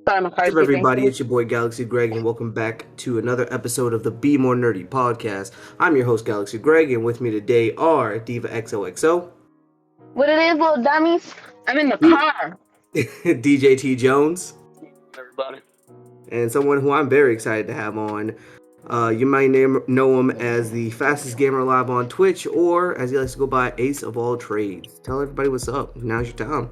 Sorry, What's up, McCarthy. Thank everybody? you. It's your boy Galaxy Greg, and welcome back to another episode of the Be More Nerdy Podcast. I'm your host, Galaxy Greg, and with me today are Diva XOXO, What it is, little dummies? I'm in the car. DJ T Jones, Everybody. and someone who I'm very excited to have on. You might know him as the fastest gamer alive on Twitch, or as he likes to go by, Ace of All Trades. Tell everybody what's up. Now's your time.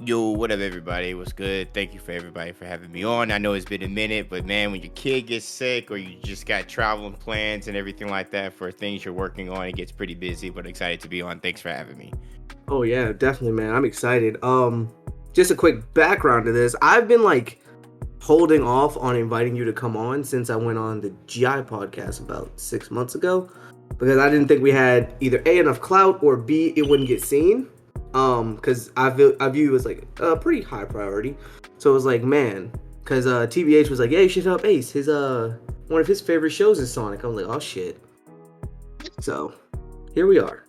Yo, what up, everybody? What's good? Thank you for everybody for having me on. I know it's been a minute, but man, when your kid gets sick or you just got traveling plans and everything like that for things you're working on, it gets pretty busy, but excited to be on. Thanks for having me. Oh yeah, definitely, man. I'm excited. Just a quick background to this. I've been holding off on inviting you to come on since I went on the GI podcast about 6 months ago, because I didn't think we had either A, enough clout, or B, it wouldn't get seen. Because I view you as a pretty high priority. So it was like, man, because TBH was like, yeah, you should help Ace. His one of his favorite shows is Sonic. I was like, oh shit. So here we are.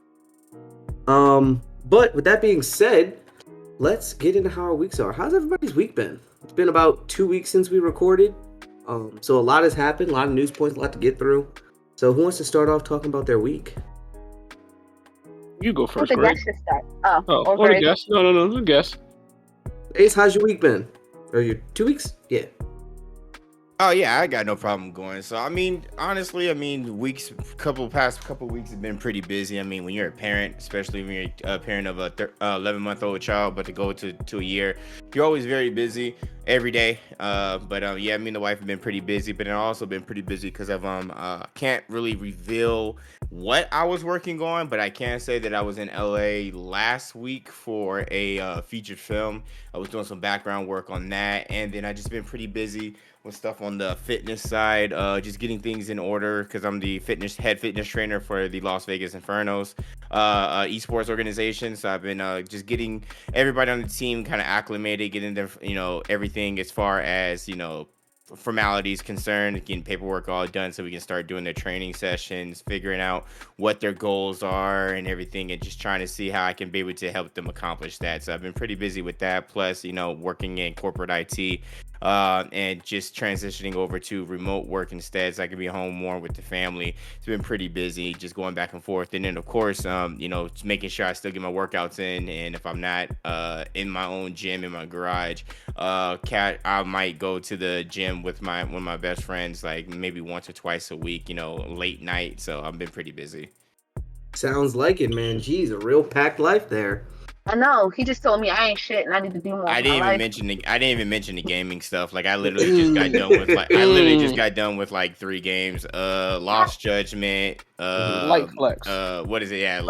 But with that being said, let's get into how our weeks are. How's everybody's week been? It's been about 2 weeks since we recorded. So a lot has happened, a lot of news points, a lot to get through. So who wants to start off talking about their week? You go first, The Greg. guest should start. Or the guest. No, the guest. Ace, how's your week been? Or your 2 weeks? Yeah. Oh yeah, I got no problem going. So honestly, past couple weeks have been pretty busy. I mean, when you're a parent, especially when you're a parent of a 11-month-old child, but to go to a year, you're always very busy every day. Yeah, me and the wife have been pretty busy, but I've also been pretty busy because of can't really reveal what I was working on, but I can say that I was in LA last week for a featured film. I was doing some background work on that, and then I just been pretty busy with stuff on the fitness side, just getting things in order because I'm the head fitness trainer for the Las Vegas Infernos esports organization. So I've been just getting everybody on the team kind of acclimated, getting them, everything as far as, formalities concerned, getting paperwork all done so we can start doing their training sessions, figuring out what their goals are and everything, and just trying to see how I can be able to help them accomplish that. So I've been pretty busy with that, plus working in corporate IT and just transitioning over to remote work instead, so I can be home more with the family. It's been pretty busy, just going back and forth. And then of course just making sure I still get my workouts in, and if I'm not in my own gym in my garage, I might go to the gym with one of my best friends, like maybe once or twice a week, late night. So I've been pretty busy. Sounds like it, man. Jeez, a real packed life there. I know. He just told me I ain't shit and I need to do more. I didn't even mention the gaming stuff. Like I literally just got done with like 3 games. Lost Judgment. Light flex. What is it? Yeah,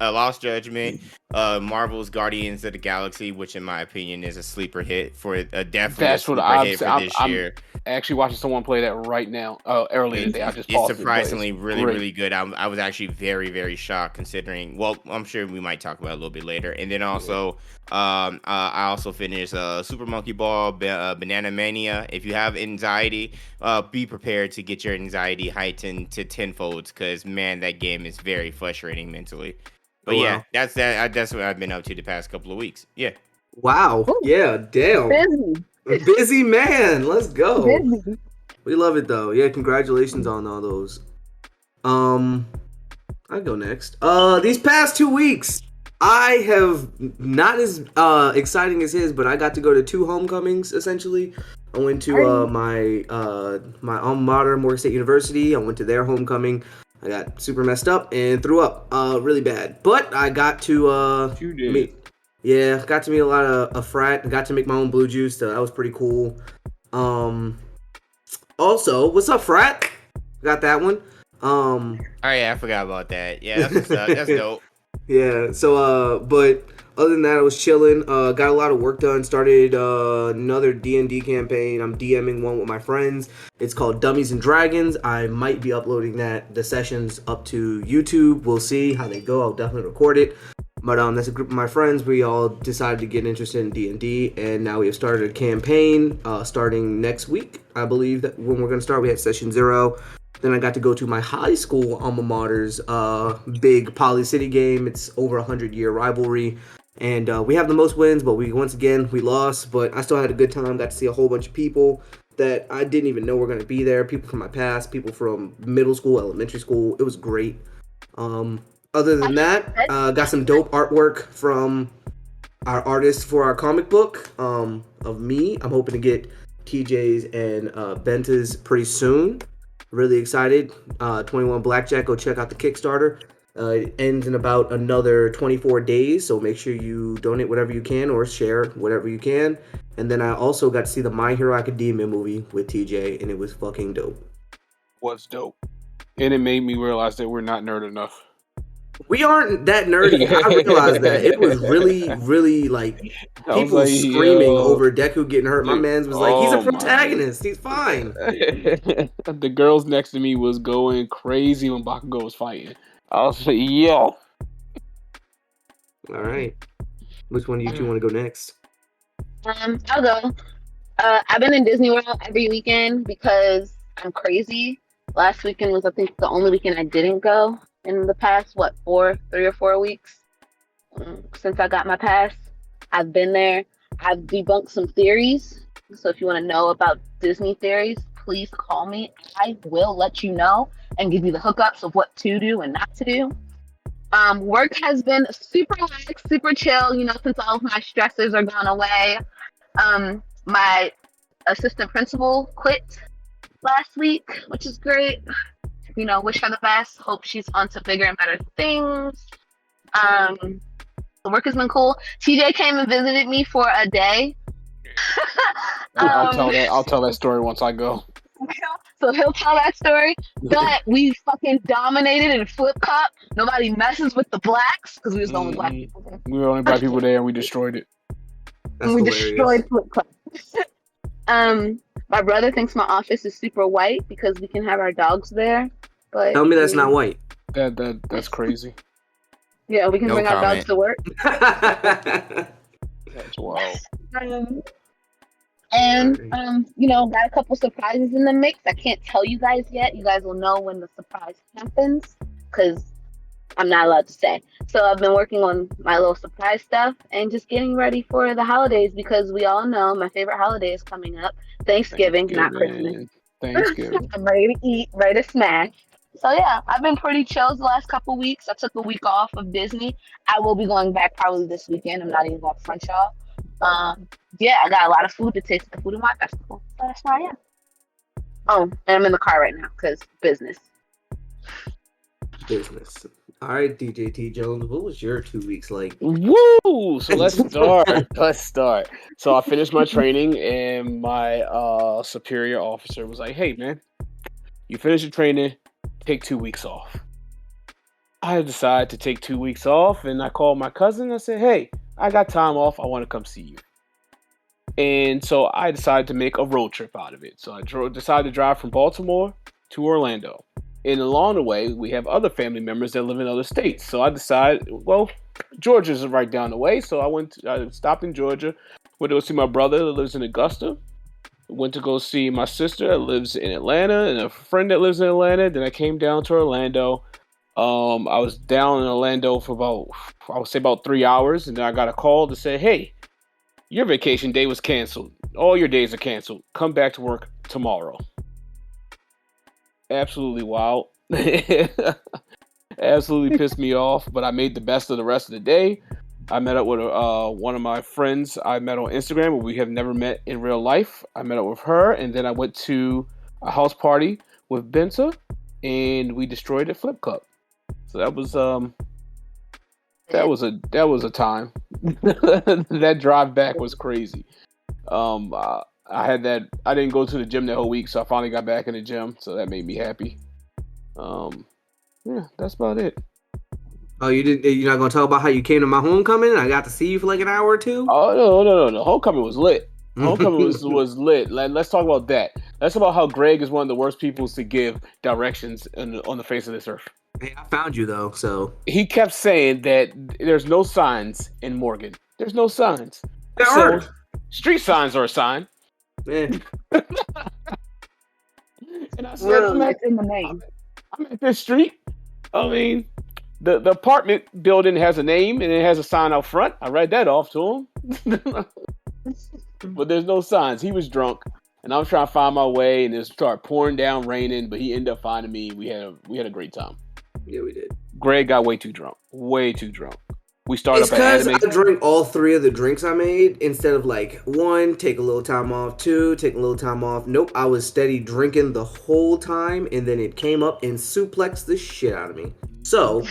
Lost Judgment. Marvel's Guardians of the Galaxy, which in my opinion is a sleeper hit for definitely a sleeper hit for this year. I'm actually watching someone play that right now. Earlier today, I just paused. It's surprisingly really good. I was actually very, very shocked considering. Well, I'm sure we might talk about it a little bit later. And then also, I also finished Super Monkey Ball, Banana Mania. If you have anxiety, be prepared to get your anxiety heightened to tenfolds, because man, that game is very frustrating mentally. But yeah, that's what I've been up to the past couple of weeks. Yeah. Wow. Ooh. Yeah. Damn. Busy. A busy man. Let's go. Busy. We love it though. Yeah. Congratulations on all those. I go next. These past 2 weeks, I have not as exciting as his, but I got to go to 2 homecomings essentially. I went to my alma mater, Morgan State University. I went to their homecoming. I got super messed up and threw up really bad. But I got to meet a lot of frat. Got to make my own blue juice, so that was pretty cool. Also, what's up, frat? Got that one. Oh yeah, I forgot about that. Yeah, that's dope. Yeah, so but other than that, I was chilling. Got a lot of work done. Started another D&D campaign. I'm DMing one with my friends. It's called Dummies and Dragons. I might be uploading the sessions up to YouTube. We'll see how they go. I'll definitely record it. But that's a group of my friends. We all decided to get interested in D&D, and now we have started a campaign starting next week. I believe that when we're going to start, we have session 0. Then I got to go to my high school alma mater's big Poly City game. It's over 100-year rivalry. And we have the most wins, but we lost. But I still had a good time. Got to see a whole bunch of people that I didn't even know were going to be there. People from my past, people from middle school, elementary school. It was great. Other than that, got some dope artwork from our artists for our comic book of me. I'm hoping to get TJ's and Benta's pretty soon. Really excited. 21 Blackjack, go check out the Kickstarter. It ends in about another 24 days, so make sure you donate whatever you can or share whatever you can. And then I also got to see the My Hero Academia movie with TJ, and it was fucking dope. Was dope. And it made me realize that we're not nerd enough. We aren't that nerdy. I realized that. It was really, really like people screaming over Deku getting hurt. My man's was like, he's a protagonist. He's fine. The girls next to me was going crazy when Bakugo was fighting. I was like, yo. All right. Which one do you two want to go next? I'll go. I've been in Disney World every weekend because I'm crazy. Last weekend was, I think, the only weekend I didn't go in the past, 3 or 4 weeks since I got my pass. I've been there. I've debunked some theories. So if you want to know about Disney theories, please call me. I will let you know and give you the hookups of what to do and not to do. Work has been super relaxed, super chill, since all of my stressors are gone away. My assistant principal quit last week, which is great. Wish her the best. Hope she's on to bigger and better things. The work has been cool. TJ came and visited me for a day. I'll tell that story once I go. So he'll tell that story. But we fucking dominated in Flip Cup. Nobody messes with the blacks because we was the only black people there. We were the only black people there, and we destroyed it. That's we hilarious. Destroyed Flip Cup. My brother thinks my office is super white because we can have our dogs there. But tell me that's not white. That's crazy. Yeah, we can bring our dogs to work. That's wild. Got a couple surprises in the mix. I can't tell you guys yet. You guys will know when the surprise happens because I'm not allowed to say. So I've been working on my little surprise stuff and just getting ready for the holidays because we all know my favorite holiday is coming up. Thanksgiving, not Christmas. Thanksgiving. I'm ready to eat, ready to smash. So yeah, I've been pretty chill the last couple weeks. I took a week off of Disney. I will be going back probably this weekend. I'm not even going to front y'all. I got a lot of food to taste at the Food and Wine Festival. So that's where I am. Oh, and I'm in the car right now because business. Business. All right, DJ T. Jones, what was your 2 weeks like? Woo! So let's start. So I finished my training, and my superior officer was like, "Hey, man, you finished your training. Take 2 weeks off." I decided to take 2 weeks off, and I called my cousin. I said, "Hey, I got time off. I want to come see you." And so I decided to make a road trip out of it. So I decided to drive from Baltimore to Orlando. And along the way, we have other family members that live in other states. So I decided, well, Georgia's right down the way. So I stopped in Georgia, went to go see my brother that lives in Augusta. Went to go see my sister that lives in Atlanta and a friend that lives in Atlanta. Then I came down to Orlando. I was down in Orlando for about 3 hours. And then I got a call to say, "Hey, your vacation day was canceled. All your days are canceled. Come back to work tomorrow." Absolutely wild. Absolutely pissed me off, but I made the best of the rest of the day. I met up with one of my friends I met on Instagram, but we have never met in real life. I met up with her, and then I went to a house party with Benta, and we destroyed a Flip Cup. So that was a time. That drive back was crazy. I didn't go to the gym that whole week, so I finally got back in the gym, so that made me happy. That's about it. Oh, you're not gonna talk about how you came to my homecoming and I got to see you for like an hour or two? Oh no. Homecoming was lit. Homecoming was lit. Let's talk about that. Let's talk about how Greg is one of the worst people to give directions on the face of this earth. Hey, I found you though, so he kept saying that there's no signs in Morgan. There's no signs. There aren't. Street signs are a sign. Yeah. And I said, It's in the name. I'm at this street. I mean, The apartment building has a name and it has a sign out front. I read that off to him. But there's no signs. He was drunk, and I was trying to find my way, and it started pouring down, raining. But he ended up finding me. We had a great time. Yeah, we did. Greg got way too drunk. Way too drunk. We started It's up at because anime. I drank all 3 of the drinks I made instead of like 1, take a little time off, 2, take a little time off. Nope, I was steady drinking the whole time, and then it came up and suplexed the shit out of me. So,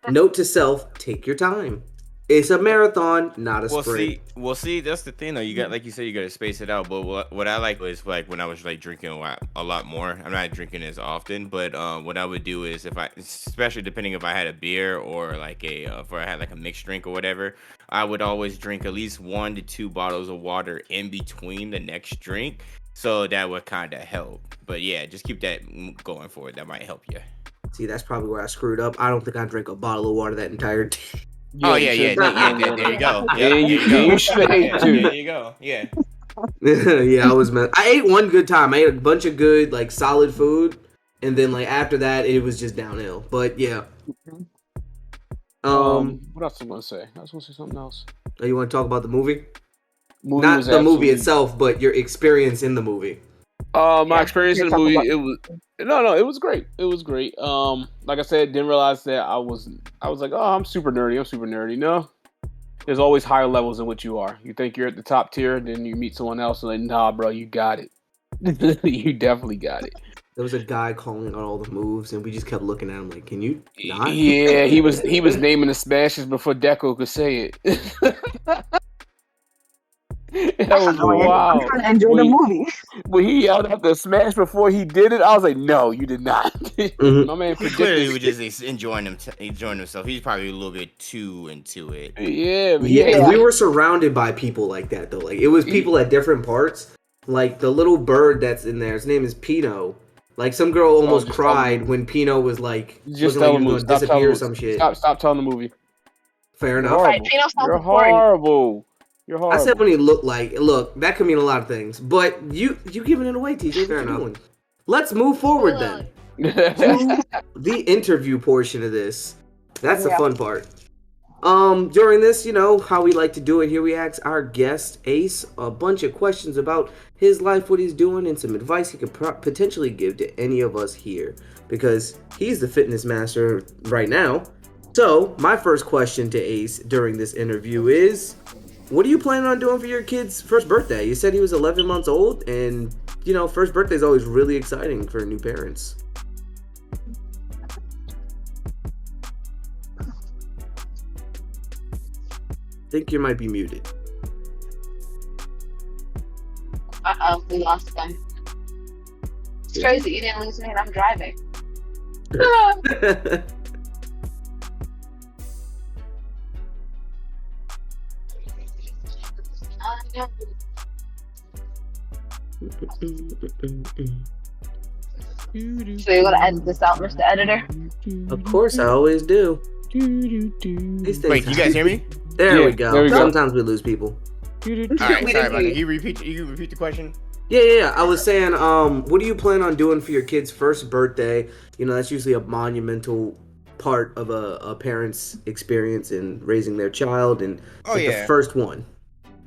note to self: take your time. It's a marathon, not a sprint. See, that's the thing though. You got, like you said, you got to space it out. But what I like was like when I was like drinking a lot more. I'm not drinking as often, but what I would do is especially depending if I had a beer or like if I had like a mixed drink or whatever, I would always drink at least 1 to 2 bottles of water in between the next drink, so that would kind of help. But yeah, just keep that going forward. That might help you. See, that's probably where I screwed up. I don't think I drank a bottle of water that entire day. There you go. You should have too. There you go. Yeah. Yeah, I ate one good time. I ate a bunch of good, like, solid food, and then like after that, it was just downhill. But yeah. What else am I gonna say? I was gonna say something else. You want to talk about the movie? Not the movie itself, but your experience in the movie. My experience in the movie, it was great. It was great. Like I said, didn't realize that I was like, oh, I'm super nerdy. No, there's always higher levels than what you are. You think you're at the top tier, then you meet someone else and like, nah, bro, you got it. You definitely got it. There was a guy calling out all the moves, and we just kept looking at him like, "Can you not?" Yeah, he was naming the smashes before Deco could say it. That was wild. I'm trying to enjoy the movie. When he yelled out the smash before he did it, I was like, "No, you did not." Mm-hmm. My man He clearly was just enjoying himself. He's probably a little bit too into it. Yeah. We were surrounded by people like that though. Like it was people at different parts. Like the little bird that's in there, his name is Pino. Like some girl almost cried when Pino was like, just tell him disappear or some shit. Stop telling the movie. Fair enough. Right, Pino's so You're boring. horrible. You're horrible. I said when he looked like, look, that could mean a lot of things. But you giving it away, TJ. Fair enough. Let's move forward then. To the interview portion of this. That's the fun part. During this, you know how we like to do it here. We ask our guest Ace a bunch of questions about his life, what he's doing, and some advice he could potentially give to any of us here, because he's the fitness master right now. So my first question to Ace during this interview is, what are you planning on doing for your kid's first birthday? You said he was 11 months old, and you know, first birthday is always really exciting for new parents. I think you might be muted. Uh-oh, we lost them. It's crazy. You didn't lose me and I'm driving. So you're gonna edit this out, Mr. Editor? Of course, I always do. Wait, you guys hear me? There we go. There we go. Sometimes we lose people. All right, sorry about that. You repeat the question? Yeah. I was saying, what do you plan on doing for your kid's first birthday? You know, that's usually a monumental part of a parent's experience in raising their child, and the first one.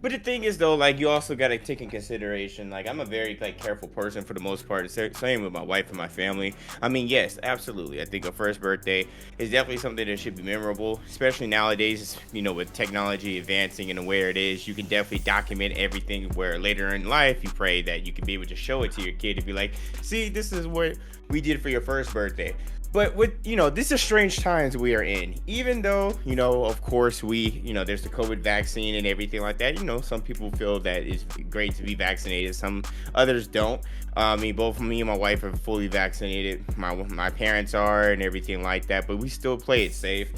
But the thing is, though, like, you also got to take in consideration, like, I'm a very, like, careful person for the most part. Same with my wife and my family. I mean, yes, absolutely. I think a first birthday is definitely something that should be memorable, especially nowadays, you know, with technology advancing and where it is. You can definitely document everything where later in life you pray that you can be able to show it to your kid and be like, see, this is what we did for your first birthday. But with, you know, this is strange times we are in. Even though, you know, of course, there's the COVID vaccine and everything like that. You know, some people feel that it's great to be vaccinated. Some others don't. I mean, both me and my wife are fully vaccinated. My parents are and everything like that. But we still play it safe.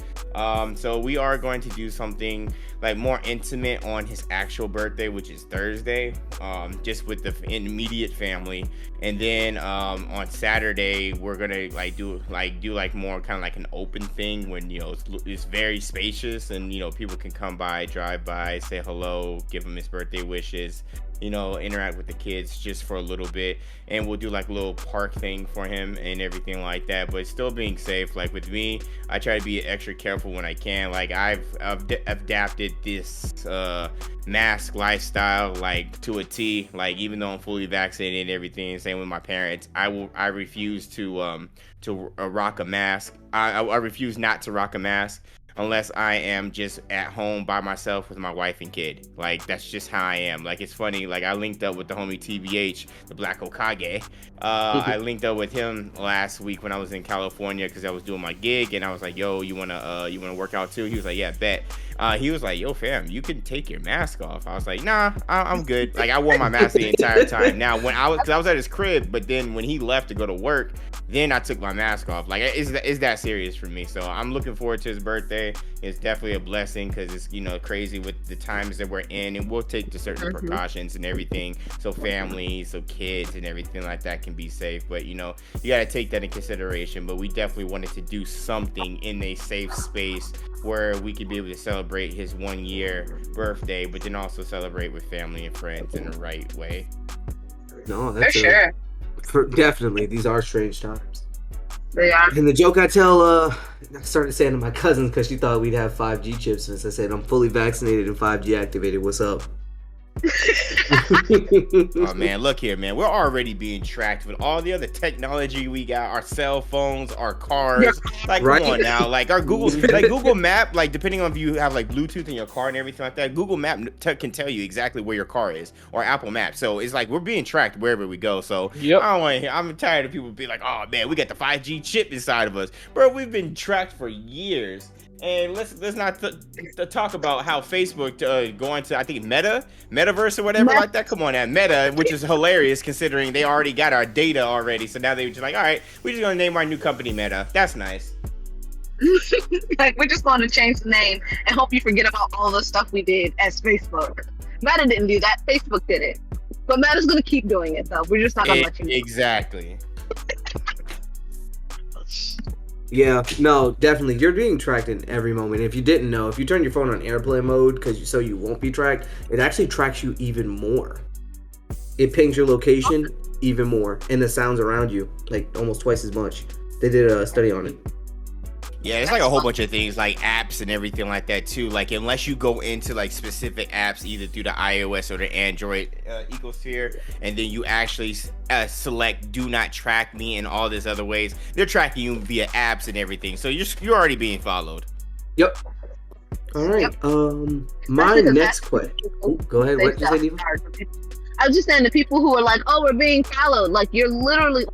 So we are going to do something like more intimate on his actual birthday, which is Thursday, just with the immediate family. And then on Saturday, we're gonna do like do like more kind of like an open thing when it's very spacious and people can come by, drive by, say hello, give him his birthday wishes, interact with the kids just for a little bit, and we'll do like a little park thing for him and everything like that, but still being safe. Like with me, I try to be extra careful when I can. Like I've adapted this mask lifestyle like to a T. Like even though I'm fully vaccinated and everything, same with my parents, I refuse to rock a mask. I refuse not to rock a mask unless I am just at home by myself with my wife and kid. Like, that's just how I am. Like, it's funny. Like, I linked up with the homie TBH, the Black Okage. I linked up with him last week when I was in California because I was doing my gig, and I was like, yo, you wanna work out too? He was like, yeah, bet. He was like, yo, fam, you can take your mask off. I was like, nah, I'm good. Like, I wore my mask the entire time. Now, because I was at his crib, but then when he left to go to work, then I took my mask off. Like, it's that serious for me. So I'm looking forward to his birthday. It's definitely a blessing because it's, crazy with the times that we're in, and we'll take the certain precautions and everything. So families, so kids and everything like that can be safe. But, you got to take that in consideration. But we definitely wanted to do something in a safe space where we could be able to celebrate his 1 year birthday, but then also celebrate with family and friends in the right way. No, that's for sure. Definitely, these are strange times. They are. And the joke I tell, I started saying to my cousins because she thought we'd have 5G chips, since I said I'm fully vaccinated and 5G activated. What's up? Oh man, look here, man. We're already being tracked with all the other technology we got, our cell phones, our cars. Like, right? Come on now. Like our Google Map, like depending on if you have like Bluetooth in your car and everything like that, Google Map can tell you exactly where your car is, or Apple Maps. So it's like we're being tracked wherever we go. So I'm tired of people being like, oh man, we got the 5G chip inside of us, bro. We've been tracked for years. And let's not talk about how Facebook going to, I think, Metaverse or whatever like that. Come on, that Meta, which is hilarious considering they already got our data already. So now they're just like, all right, we're just going to name our new company Meta. That's nice. Like, we're just going to change the name and hope you forget about all the stuff we did as Facebook. Meta didn't do that. Facebook did it. But Meta's going to keep doing it, though. We're just not going to let you know. Exactly. Yeah, no, definitely. You're being tracked in every moment. If you didn't know, if you turn your phone on airplane mode so you won't be tracked, it actually tracks you even more. It pings your location even more, and the sounds around you, like almost twice as much. They did a study on it. Yeah, it's like a whole bunch of things, like apps and everything like that too. Like unless you go into like specific apps, either through the iOS or the Android ecosphere, and then you actually select "Do Not Track Me" and all these other ways, they're tracking you via apps and everything. So you're already being followed. Yep. All right. Yep. My next question. Oh, go ahead. What did you say, Neva? I was just saying, the people who are like, "Oh, we're being followed," like you're literally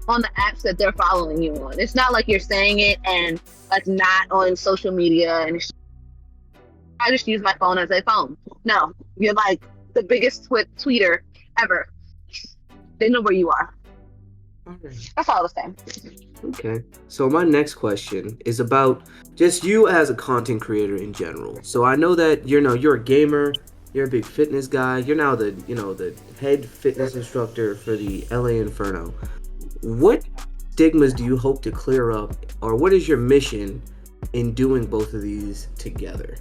on the apps that they're following you on. It's not like you're saying it and that's not on social media and I just use my phone as a phone. No, you're like the biggest tweeter ever. They know where you are. Okay. That's all the same. Okay. So my next question is about just you as a content creator in general. So I know that you're a gamer, you're a big fitness guy, you're now the head fitness instructor for the LA Inferno. What stigmas do you hope to clear up, or what is your mission in doing both of these together?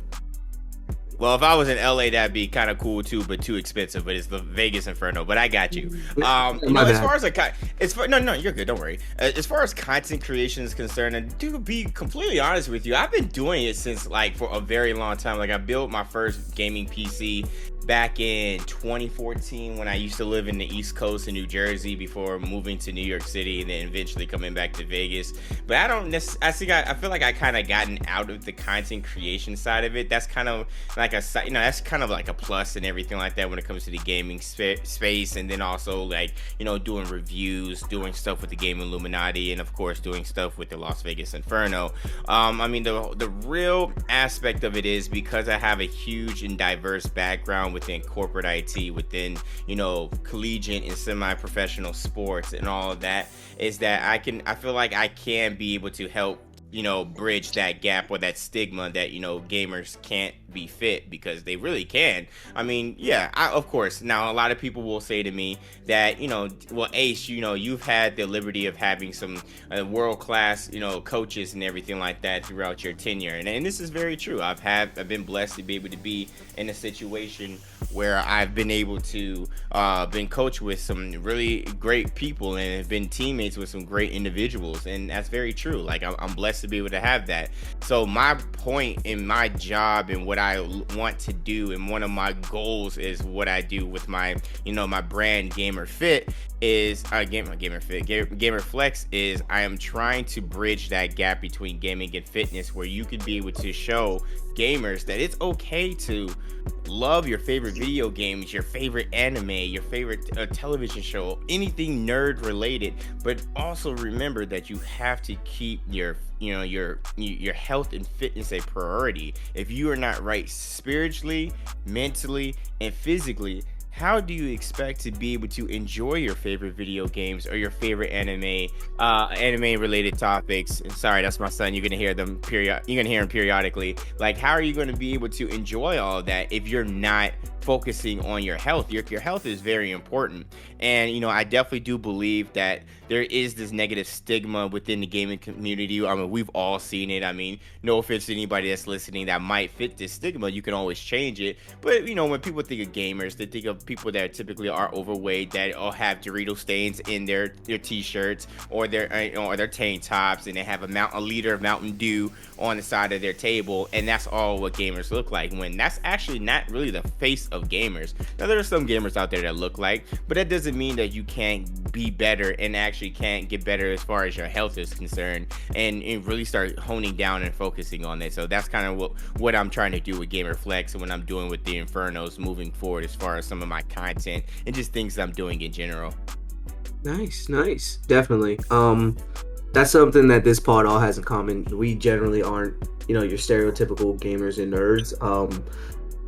Well, if I was in LA, that'd be kind of cool too, but too expensive. But it's the Vegas Inferno. But I got you. As far as no, you're good. Don't worry. As far as content creation is concerned, and to be completely honest with you, I've been doing it since like for a very long time. Like I built my first gaming PC back in 2014 when I used to live in the East Coast in New Jersey before moving to New York City and then eventually coming back to Vegas. But I feel like I kind of gotten out of the content creation side of it. That's kind of like that's kind of like a plus and everything like that when it comes to the gaming space, and then also like doing reviews, doing stuff with the game Illuminaughty, and of course doing stuff with the Las Vegas Inferno. I mean the real aspect of it is because I have a huge and diverse background within corporate IT, within collegiate and semi-professional sports and all of that, is that I feel like I can be able to help bridge that gap or that stigma that gamers can't be fit, because they really can. I mean, yeah, of course. Now, a lot of people will say to me that, well, Ace, you've had the liberty of having some world-class, coaches and everything like that throughout your tenure. And this is very true. I've been blessed to be able to be in a situation where I've been able to been coached with some really great people and have been teammates with some great individuals, and that's very true. Like, I'm blessed to be able to have that. So my point in my job and what I want to do, and one of my goals is what I do with my my brand Gamer Fit is Gamer Flex, is I am trying to bridge that gap between gaming and fitness, where you could be able to show gamers that it's okay to love your favorite video games, your favorite anime, your favorite television show, anything nerd related, but also remember that you have to keep your health and fitness a priority. If you are not right spiritually, mentally, and physically, how do you expect to be able to enjoy your favorite video games or your favorite anime related topics? And sorry, that's my son. You're gonna hear them periodically. Like, how are you going to be able to enjoy all of that if you're not focusing on your health? Your health is very important. And I definitely do believe that there is this negative stigma within the gaming community. I mean, we've all seen it. I mean, no offense to anybody that's listening that might fit this stigma. You can always change it. But when people think of gamers, they think of people that typically are overweight, that all have Dorito stains in their t-shirts or their tank tops, and they have a liter of Mountain Dew on the side of their table, and that's all what gamers look like, when that's actually not really the face of gamers. Now, there are some gamers out there that look like, but that doesn't mean that you can't be better and actually can't get better as far as your health is concerned, and really start honing down and focusing on it. So that's kind of what I'm trying to do with Gamer Flex, and what I'm doing with the Infernos moving forward, as far as some of my content and just things I'm doing in general. Nice, definitely. That's something that this pod all has in common. We generally aren't, your stereotypical gamers and nerds.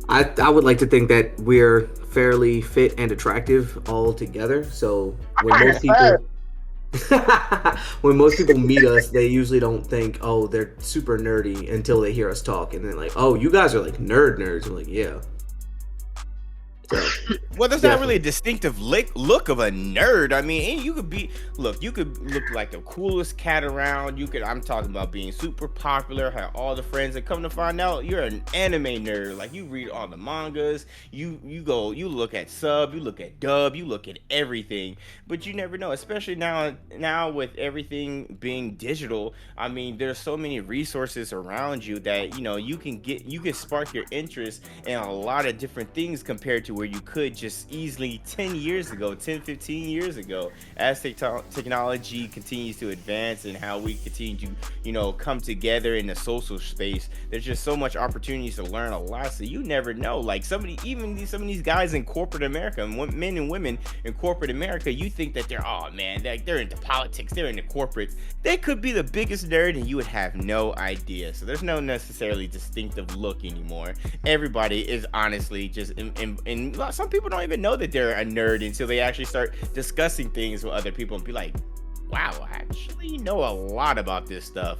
I would like to think that we're fairly fit and attractive all together. So when most people meet us, they usually don't think, oh, they're super nerdy, until they hear us talk, and then like, oh, you guys are like nerds. I'm like, yeah. So, well, there's not really a distinctive look of a nerd. I mean, you could look like the coolest cat around. I'm talking about being super popular, have all the friends, and come to find out you're an anime nerd. Like, you read all the mangas, you look at sub, you look at dub, you look at everything, but you never know, especially now with everything being digital. I mean, there's so many resources around you that, you can spark your interest in a lot of different things compared to where you could just easily 15 years ago. As technology continues to advance, and how we continue to come together in the social space, there's just so much opportunities to learn a lot. So you never know, like some of these guys in corporate America, men and women in corporate America, you think that they're into politics, they're into corporate. They could be the biggest nerd and you would have no idea. So there's no necessarily distinctive look anymore. Everybody is honestly just in some people don't even know that they're a nerd until they actually start discussing things with other people and be like, wow, I actually know a lot about this stuff.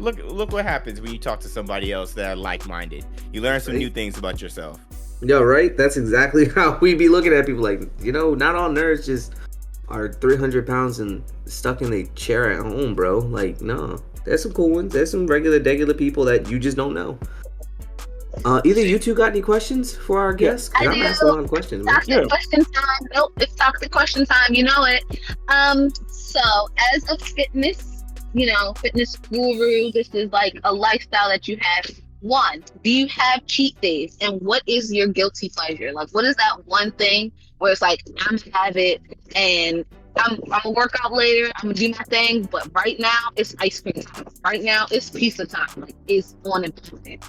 Look what happens when you talk to somebody else that are like-minded. You learn some new things about yourself. Yeah, right? That's exactly how we be looking at people, like, not all nerds just are 300 pounds and stuck in a chair at home, bro. Like, no. There's some cool ones. There's some regular people that you just don't know. Either you two got any questions for our guests? I I'm do. asking a lot of questions. Toxic question time. Nope, it's toxic question time. You know it. So as a fitness guru, this is like a lifestyle that you have. One, do you have cheat days? And what is your guilty pleasure? Like, what is that one thing where it's like, I'm gonna have it, and I'm gonna work out later, I'm gonna do my thing, but right now it's ice cream time. Right now it's pizza time. Like, it's on and popping.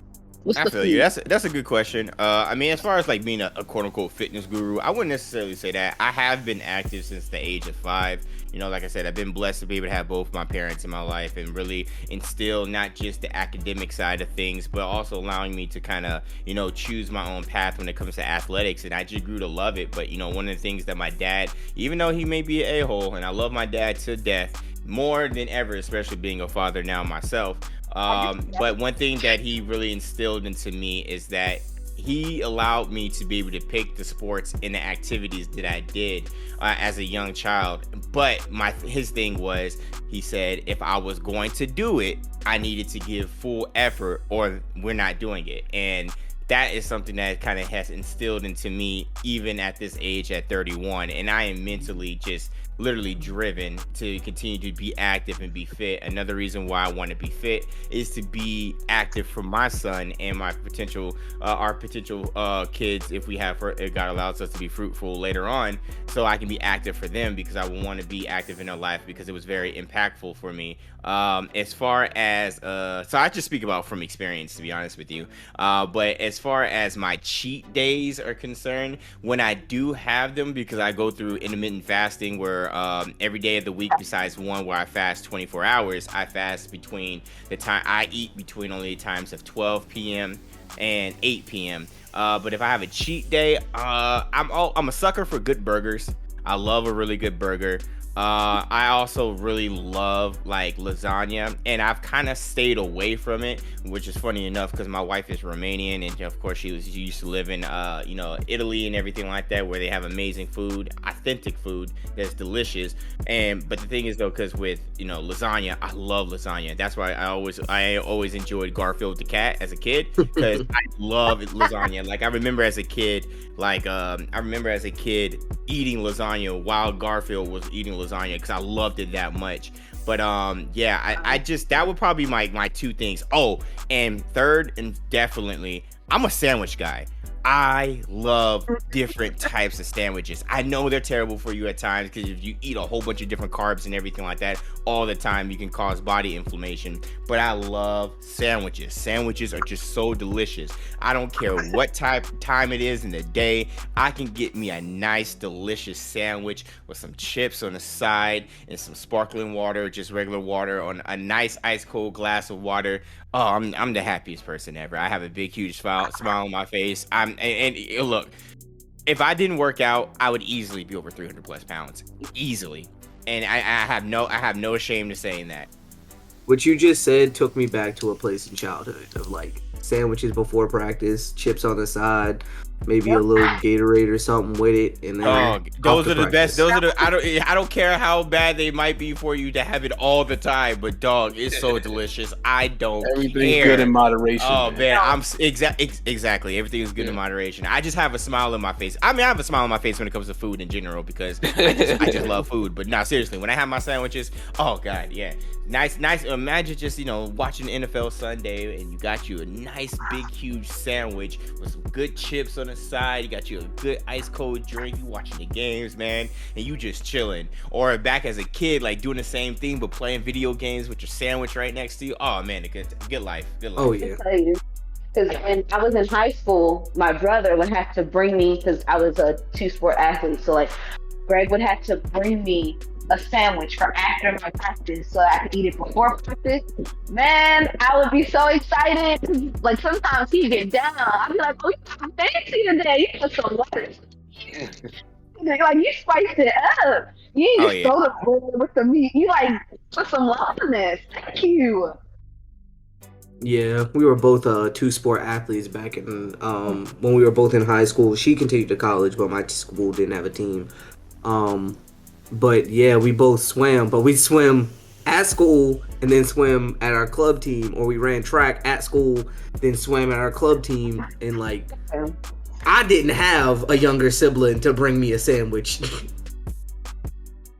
I feel you. That's a good question. I mean, as far as like being a quote unquote fitness guru, I wouldn't necessarily say that. I have been active since the age of 5. Like I said, I've been blessed to be able to have both my parents in my life and really instill not just the academic side of things, but also allowing me to kind of, choose my own path when it comes to athletics. And I just grew to love it. But, one of the things that my dad, even though he may be an a-hole, and I love my dad to death, more than ever, especially being a father now myself, But one thing that he really instilled into me is that he allowed me to be able to pick the sports and the activities that I did as a young child. But his thing was, he said, if I was going to do it, I needed to give full effort or we're not doing it. And that is something that kind of has instilled into me even at this age at 31. And I am mentally just literally driven to continue to be active and be fit. Another reason why I want to be fit is to be active for my son and my potential our potential kids, if God allows us to be fruitful later on, so I can be active for them, because I want to be active in their life, because it was very impactful for me. As far as so I just speak about from experience, to be honest with you, but as far as my cheat days are concerned, when I do have them, because I go through intermittent fasting where every day of the week besides one where I fast 24 hours, I fast between the time I eat between only the times of 12 p.m. and 8 p.m. But if I have a cheat day, I'm a sucker for good burgers. I love a really good burger. I also really love like lasagna, and I've kind of stayed away from it, which is funny enough because my wife is Romanian, and of course she used to live in Italy and everything like that, where they have amazing food, authentic food that's delicious. But the thing is though, because with lasagna, I love lasagna. That's why I always enjoyed Garfield the cat as a kid, because I love lasagna. Like I remember as a kid eating lasagna while Garfield was eating lasagna, because I loved it that much. But I just, that would probably be my two things. Oh, and third, and definitely, I'm a sandwich guy. I love different types of sandwiches. I know they're terrible for you at times, because if you eat a whole bunch of different carbs and everything like that all the time, you can cause body inflammation. But I love sandwiches. Sandwiches are just so delicious. I don't care what time it is in the day. I can get me a nice, delicious sandwich with some chips on the side and some sparkling water, just regular water, on a nice ice cold glass of water. Oh, I'm the happiest person ever. I have a big, huge smile on my face. And look, if I didn't work out, I would easily be over 300 plus pounds, easily. And I have no shame to saying that. What you just said took me back to a place in childhood of like sandwiches before practice, chips on the side, maybe a little Gatorade or something with it, and then those are the best. Those are the I don't care how bad they might be for you to have it all the time, but dog, it's so delicious. I don't Everything's care. Good in moderation. Oh man, I'm exactly. Everything is good in moderation. I just have a smile on my face. I mean, I have a smile on my face when it comes to food in general, because I just love food. But no, seriously, when I have my sandwiches, oh god, yeah. Nice. Imagine just, watching NFL Sunday, and you got you a nice, big, huge sandwich with some good chips on the side. You got you a good ice cold drink. You watching the games, man, and you just chilling. Or back as a kid, like doing the same thing, but playing video games with your sandwich right next to you. Oh man, good life. Oh yeah. Because when I was in high school, my brother would have to bring me, because I was a 2-sport athlete. So like, Greg would have to bring me a sandwich for after my practice, so I could eat it before practice. Man, I would be so excited. Like sometimes he'd get down. I'd be like, "Oh, you got fancy today. You put some water." Like you spiced it up. You ain't just throw the bread with the meat. You like put some love in this. Thank you. Yeah, we were both 2-sport athletes back in when we were both in high school. She continued to college, but my school didn't have a team. But yeah, we both swam, but we swim at school and then swim at our club team, or we ran track at school, then swam at our club team. And like, I didn't have a younger sibling to bring me a sandwich.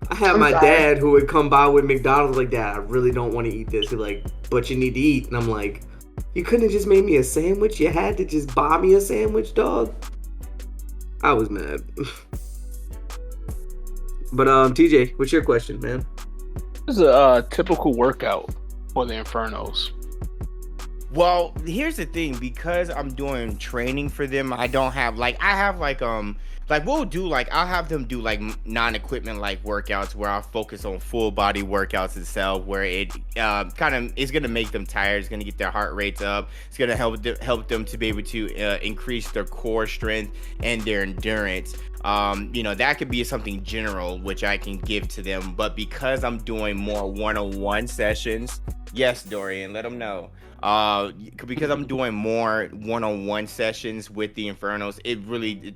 I had my dad who would come by with McDonald's like, "Dad, I really don't want to eat this." He's like, "But you need to eat." And I'm like, "You couldn't have just made me a sandwich? You had to just buy me a sandwich, dog?" I was mad. But TJ, what's your question, man? This is a typical workout for the Infernos. Well, here's the thing, because I'm doing training for them, I don't have I'll have them do like non-equipment like workouts where I'll focus on full body workouts itself, where it kind of is going to make them tired. It's going to get their heart rates up. It's going to help them to be able to increase their core strength and their endurance. That could be something general which I can give to them, but because I'm doing more one-on-one sessions, Yes, Dorian, let them know. Because I'm doing more one-on-one sessions with the Infernos, it really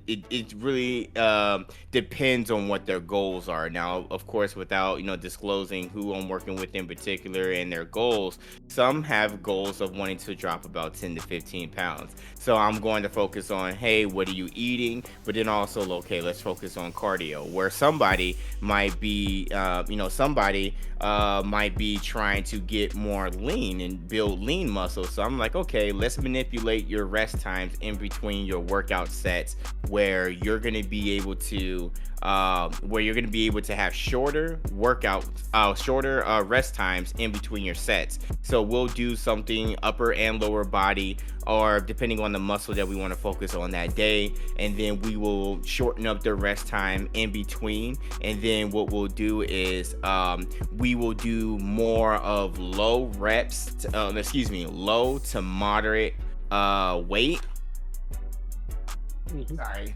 depends on what their goals are. Now, of course, without disclosing who I'm working with in particular and their goals, some have goals of wanting to drop about 10 to 15 pounds. So I'm going to focus on, hey, what are you eating? But then also, okay, let's focus on cardio. Where somebody might be, might be trying to get more lean and build lean muscle. So I'm like, okay, let's manipulate your rest times in between your workout sets, where you're going to be able to have shorter rest times in between your sets. So we'll do something upper and lower body, or depending on the muscle that we want to focus on that day, and then we will shorten up the rest time in between. And then what we'll do is we will do more of low to moderate weight.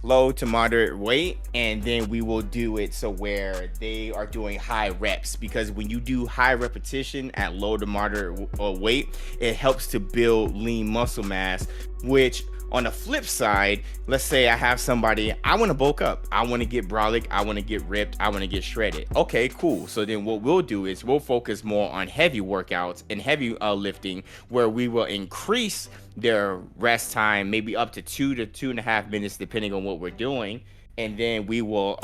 Low to moderate weight, and then we will do it so where they are doing high reps, because when you do high repetition at low to moderate weight, it helps to build lean muscle mass. Which on the flip side, let's say I have somebody, I want to bulk up, I want to get brolic, I want to get ripped, I want to get shredded. Okay, cool. So then what we'll do is we'll focus more on heavy workouts and heavy lifting, where we will increase their rest time maybe up to 2 to 2.5 minutes depending on what we're doing. And then we will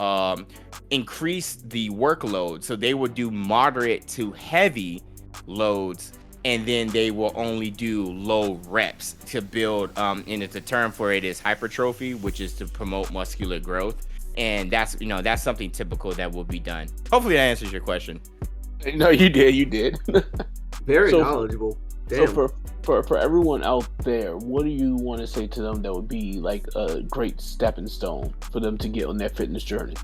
increase the workload, so they will do moderate to heavy loads, and then they will only do low reps to build, and it's a term for it is hypertrophy, which is to promote muscular growth. And that's something typical that will be done. Hopefully that answers your question. No, you did. Very knowledgeable. Damn. So for everyone out there, what do you want to say to them that would be like a great stepping stone for them to get on their fitness journey?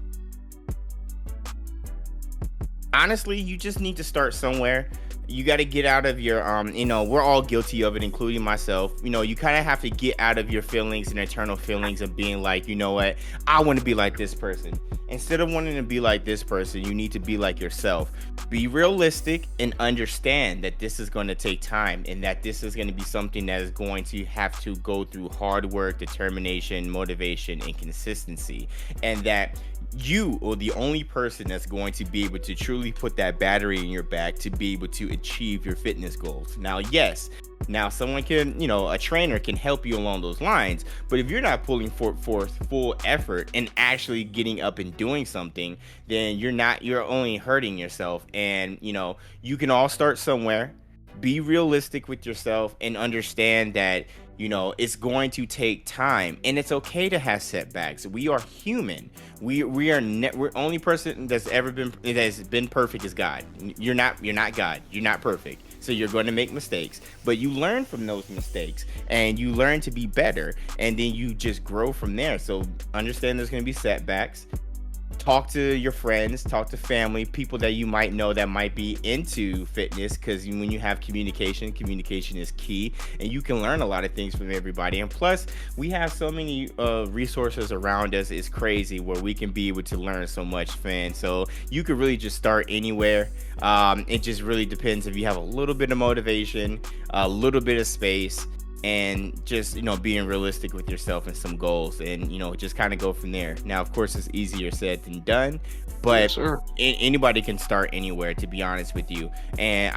Honestly, you just need to start somewhere. You got to get out of your, we're all guilty of it, including myself. You kind of have to get out of your feelings and internal feelings of being like, you know what, I want to be like this person. Instead of wanting to be like this person, you need to be like yourself. Be realistic and understand that this is going to take time, and that this is going to be something that is going to have to go through hard work, determination, motivation, and consistency. And that you are the only person that's going to be able to truly put that battery in your back to be able to achieve your fitness goals. Now, yes, someone can, a trainer can help you along those lines, but if you're not pulling forth full effort and actually getting up and doing something, then you're only hurting yourself. And, you can all start somewhere. Be realistic with yourself and understand that, it's going to take time, and it's okay to have setbacks. We are human. We're only person that's been perfect is God. You're not God. You're not perfect. So you're going to make mistakes, but you learn from those mistakes and you learn to be better, and then you just grow from there. So understand there's going to be setbacks. Talk to your friends, talk to family, people that you might know that might be into fitness, because when you have communication is key, and you can learn a lot of things from everybody. And plus, we have so many resources around us. It's crazy where we can be able to learn so much, man. So you could really just start anywhere. It just really depends if you have a little bit of motivation, a little bit of space, and just being realistic with yourself and some goals, and just kind of go from there. Now, of course, it's easier said than done, but anybody can start anywhere, to be honest with you. And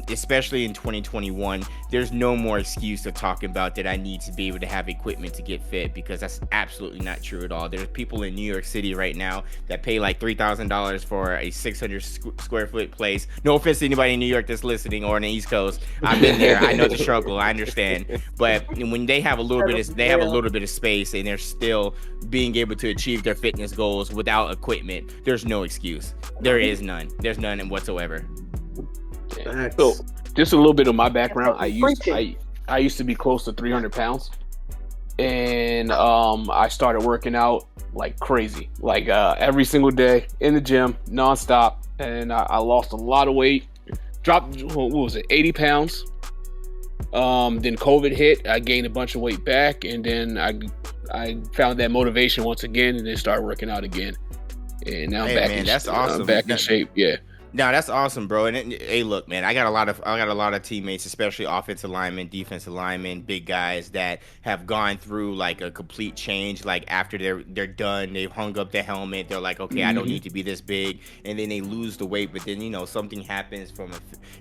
especially in 2021, there's no more excuse to talk about that I need to be able to have equipment to get fit, because that's absolutely not true at all. There's people in New York City right now that pay like $3,000 for a 600 square foot place. No offense to anybody in New York that's listening, or on the East Coast. I've been there. I know the struggle. I understand. But when they have a little bit of space, and they're still being able to achieve their fitness goals without equipment, there's no excuse. There is none. There's none whatsoever. So, just a little bit of my background. I used to be close to 300 pounds, and I started working out like crazy, like every single day in the gym, nonstop, and I lost a lot of weight. Dropped 80 pounds. Then COVID hit. I gained a bunch of weight back, and then I found that motivation once again, and then started working out again. And now I'm back. That's awesome. I'm back in shape. Yeah. No, that's awesome, bro. And hey, look, man, I got a lot of teammates, especially offensive linemen, defensive linemen, big guys that have gone through like a complete change. Like after they're done, they've hung up the helmet. They're like, okay, I don't need to be this big, and then they lose the weight. But then something happens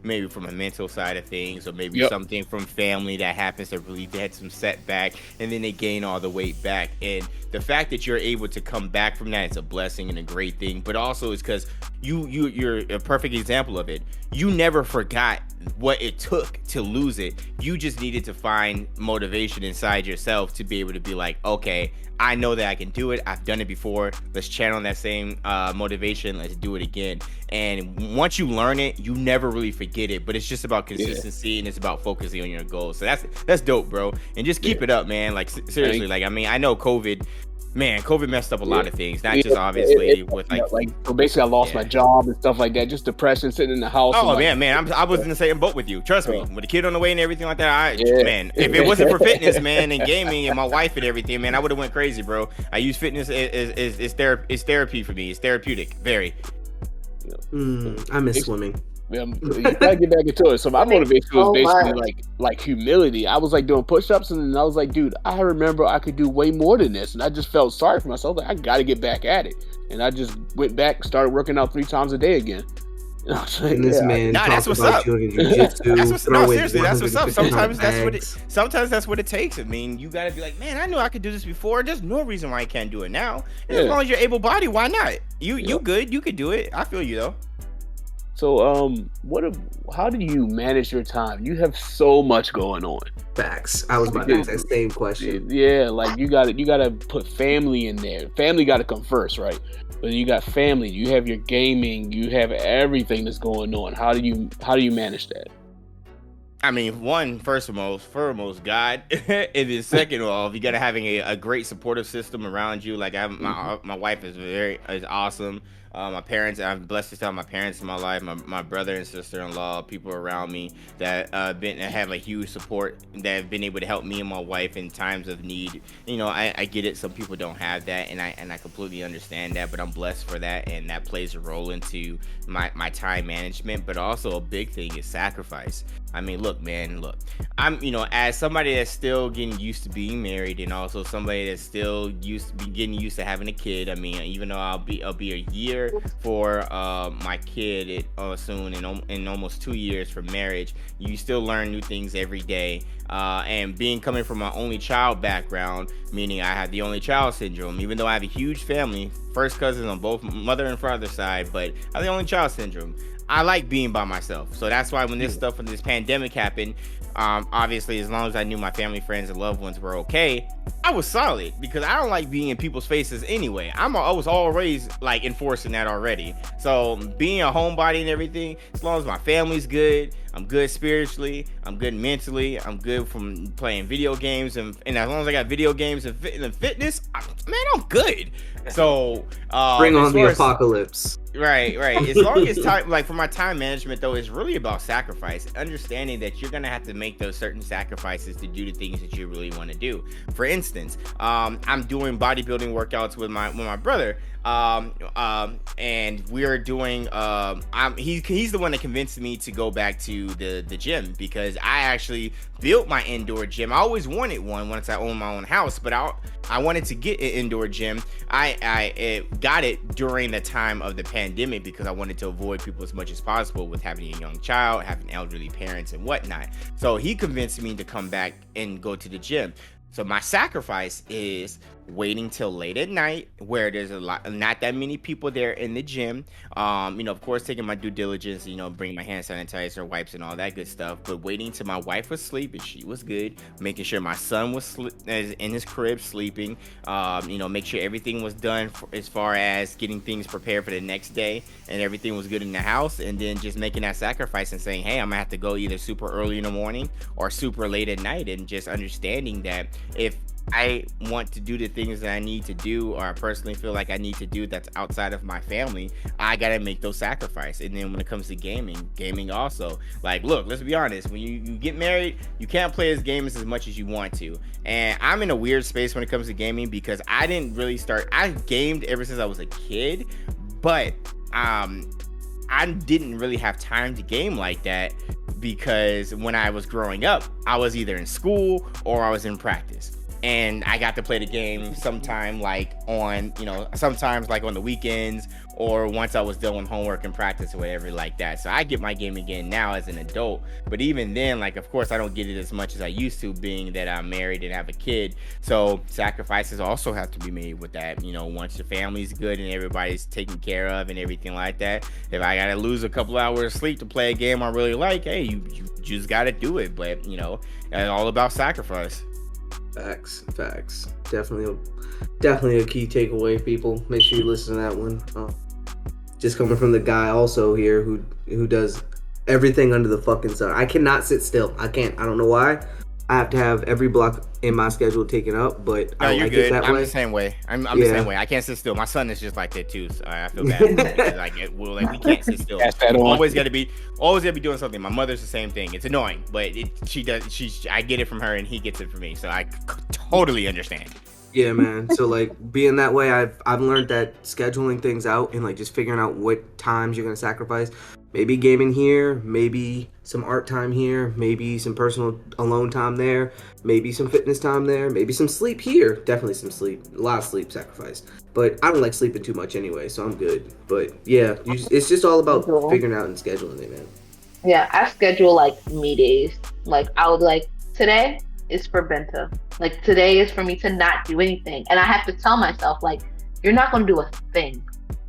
maybe from a mental side of things, or maybe something from family that happens. They had some setback, and then they gain all the weight back. And the fact that you're able to come back from that, it's a blessing and a great thing. But also, it's because you're a perfect example of it. You never forgot what it took to lose it. You just needed to find motivation inside yourself to be able to be like, okay, I know that I can do it. I've done it before. Let's channel that same motivation. Let's do it again. And once you learn it, you never really forget it. But it's just about consistency and it's about focusing on your goals. So that's dope, bro. And just keep it up, man. Like seriously, like I mean, I know COVID messed up a lot of things, not just obviously with so basically I lost my job and stuff like that, just depression, sitting in the house. Oh man, I was in the same boat with you. Trust me, with a kid on the way and everything like that. Man, if it wasn't for fitness, man, and gaming and my wife and everything, man, I would have went crazy, bro. I use fitness as therapy for me. It's therapeutic, very. I miss swimming. You gotta get back into it. So my motivation was basically like humility. I was like doing push-ups, and then I was like, dude, I remember I could do way more than this, and I just felt sorry for myself. Like, I got to get back at it, and I just went back, started working out 3 times a day again. And I was like, man, that's what's up. Seriously, that's what's up. Sometimes that's what it takes. I mean, you gotta be like, man, I knew I could do this before. There's no reason why I can't do it now. And as long as you're able-bodied, why not? You good? You could do it. I feel you though. So, how do you manage your time? You have so much going on. Facts. I was about to ask that same question. Yeah, like you gotta put family in there. Family got to come first, right? But you got family. You have your gaming. You have everything that's going on. How do you manage that? I mean, first and foremost, God, and then second of all, you gotta having a great supportive system around you. Like my wife is awesome. My parents, I'm blessed to have my parents in my life, my brother and sister-in-law, people around me that have a huge support, that have been able to help me and my wife in times of need. I get it. Some people don't have that, and I completely understand that, but I'm blessed for that, and that plays a role into my time management. But also a big thing is sacrifice. I mean, look, I'm, as somebody that's still getting used to being married, and also somebody that's still getting used to having a kid. I mean, even though I'll be a year for my kid soon, in almost 2 years for marriage, you still learn new things every day. And coming from my only child background, meaning I have the only child syndrome, even though I have a huge family, first cousins on both mother and father side, but I have the only child syndrome. I like being by myself. So that's why when this pandemic happened, obviously, as long as I knew my family, friends, and loved ones were okay, I was solid, because I don't like being in people's faces anyway. I was always like enforcing that already. So being a homebody and everything, as long as my family's good, I'm good spiritually, I'm good mentally, I'm good from playing video games, and as long as I got video games and fitness, I'm good. So bring on the apocalypse. Right. As long as time, like for my time management though, it's really about sacrifice, understanding that you're gonna have to make those certain sacrifices to do the things that you really want to do. For instance, I'm doing bodybuilding workouts with my brother, and we're doing. He's the one that convinced me to go back to the gym, because I actually built my indoor gym. I always wanted one once I owned my own house, but I wanted to get an indoor gym. I got it during the time of the pandemic, because I wanted to avoid people as much as possible with having a young child, having elderly parents and whatnot. So he convinced me to come back and go to the gym. So my sacrifice is waiting till late at night, where there's not that many people there in the gym. Of course, taking my due diligence, bringing my hand sanitizer, wipes, and all that good stuff. But waiting till my wife was asleep and she was good, making sure my son was in his crib sleeping. Make sure everything was done as far as getting things prepared for the next day, and everything was good in the house. And then just making that sacrifice and saying, hey, I'm gonna have to go either super early in the morning or super late at night, and just understanding that if I want to do the things that I need to do, or I personally feel like I need to do that's outside of my family, I gotta make those sacrifices. And then when it comes to gaming also, like, look, let's be honest, when you get married, you can't play as games as much as you want to. And I'm in a weird space when it comes to gaming, because I didn't really I gamed ever since I was a kid, but I didn't really have time to game like that because when I was growing up, I was either in school or I was in practice. And I got to play the game sometime like on, sometimes like on the weekends or once I was done with homework and practice or whatever like that. So I get my game again now as an adult. But even then, like, of course, I don't get it as much as I used to, being that I'm married and have a kid. So sacrifices also have to be made with that. Once the family's good and everybody's taken care of and everything like that, if I got to lose a couple hours of sleep to play a game I really like, hey, you just got to do it. But, it's all about sacrifice. Facts. Definitely a key takeaway, people. Make sure you listen to that one. Just coming from the guy also here who does everything under the fucking sun. I cannot sit still. I can't. I don't know why. I have to have every block in my schedule taken up, but no, I you're like good. it that I'm way. the same way. I'm the same way. I can't sit still. My son is just like that too. So I feel bad. We can't sit still. Always got to be doing something. My mother's the same thing. It's annoying, but I get it from her and he gets it from me. So I totally understand. Yeah, man. So like being that way, I've learned that scheduling things out and like just figuring out what times you're gonna sacrifice. Maybe gaming here, maybe some art time here, maybe some personal alone time there, maybe some fitness time there, maybe some sleep here. Definitely some sleep. A lot of sleep sacrifice. But I don't like sleeping too much anyway, so I'm good. But yeah, it's just all about figuring out and scheduling it, man. Yeah, I schedule like me days. Like I would like today is for bento. Like today is for me to not do anything. And I have to tell myself, like, you're not gonna do a thing.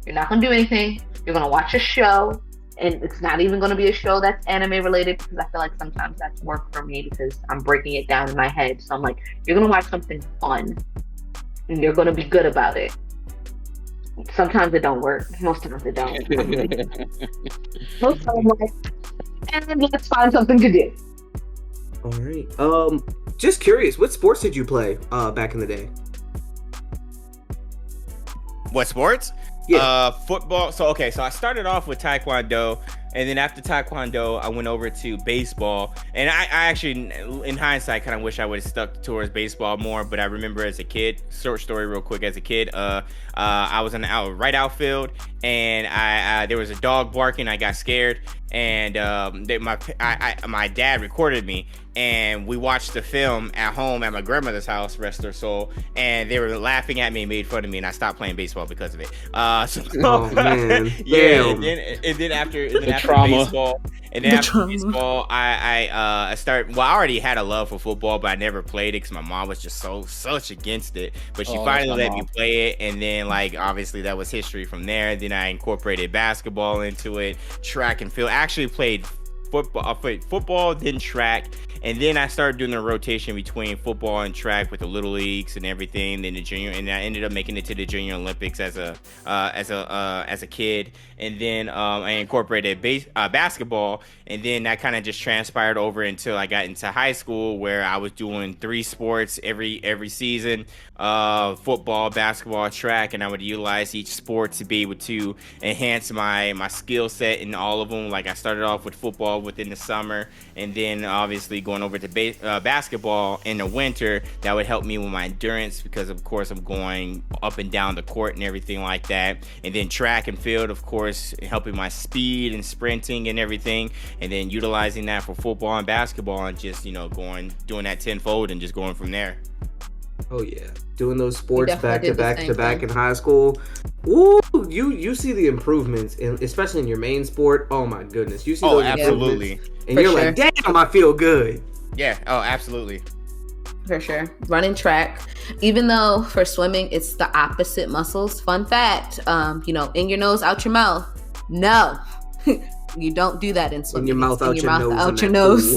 You're not gonna do anything. You're gonna watch a show. And it's not even gonna be a show that's anime related because I feel like sometimes that's work for me because I'm breaking it down in my head. So I'm like, you're gonna watch something fun and you're gonna be good about it. Sometimes it don't work. Most times it don't. Most times I'm like, and let's find something to do. All right. Just curious, what sports did you play back in the day? What sports? Yeah. Football. So I started off with Taekwondo, and then after Taekwondo, I went over to baseball. And I actually, in hindsight, kind of wish I would have stuck towards baseball more. But I remember as a kid, short story real quick, as a kid, I was in the right outfield, and there was a dog barking. I got scared, and my dad recorded me, and we watched the film at home at my grandmother's house, rest her soul, and they were laughing at me and made fun of me, and I stopped playing baseball because of it. Oh man, yeah, damn. and then after trauma. baseball, and then after baseball, I started. Well, I already had a love for football, but I never played it because my mom was just such against it. But she finally let me play it, and then like obviously that was history from there. Then I incorporated basketball into it, track and field. I actually played football. I played football, then track. And then I started doing the rotation between football and track with the little leagues and everything. Then the junior, and I ended up making it to the Junior Olympics as a kid. And then I incorporated basketball, and then that kind of just transpired over until I got into high school, where I was doing 3 sports every season: football, basketball, track, and I would utilize each sport to be able to enhance my skill set in all of them. Like I started off with football within the summer, and then obviously going over to basketball in the winter. That would help me with my endurance because of course I'm going up and down the court and everything like that. And then track and field, of course, helping my speed and sprinting and everything. And then utilizing that for football and basketball, and just doing that tenfold and just going from there. Oh yeah, doing those sports back to back in high school. Ooh, you see the improvements, especially in your main sport. Oh my goodness, you see those absolutely, improvements, and you're like, damn, I feel good. Yeah. Oh, absolutely. For sure. Running track, even though for swimming it's the opposite muscles. Fun fact, in your nose, out your mouth. No. You don't do that in swimming. In your mouth, out your nose.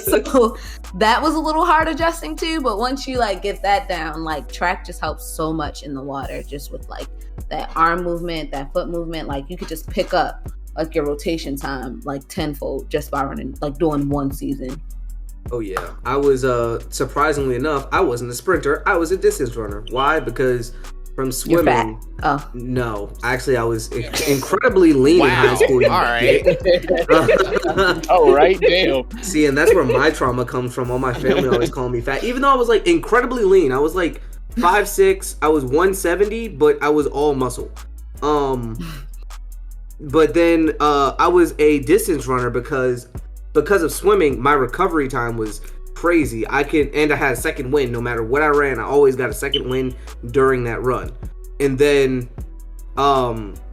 So that was a little hard adjusting to, but once you like get that down, like track just helps so much in the water, just with like that arm movement, that foot movement. Like you could just pick up like your rotation time like tenfold just by running, like doing one season. Oh yeah, I was surprisingly enough, I wasn't a sprinter. I was a distance runner. Why? Because from swimming. You're fat. Oh no, actually, I was incredibly lean in high school. All right. Oh right, damn. See, and that's where my trauma comes from. All my family always calling me fat, even though I was like incredibly lean. I was like 5'6". I was 170, but I was all muscle. But then I was a distance runner because of swimming. My recovery time was crazy. I had a second wind. No matter what I ran, I always got a second wind during that run. And then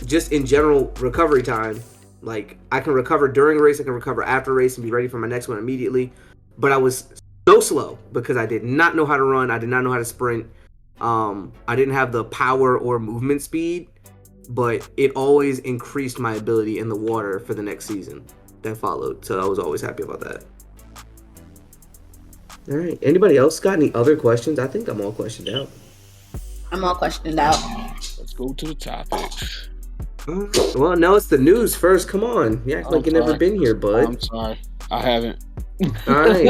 just in general recovery time, like I can recover during a race, I can recover after a race and be ready for my next one immediately. But I was so slow because I did not know how to run. I did not know how to sprint. I didn't have the power or movement speed, but it always increased my ability in the water for the next season that followed. So I was always happy about that. All right. Anybody else got any other questions? I think I'm all questioned out. I'm all questioned out. Let's go to the topics. Well, no, it's the news first. Come on. You act like you've never been here, bud. I'm sorry. I haven't. All right.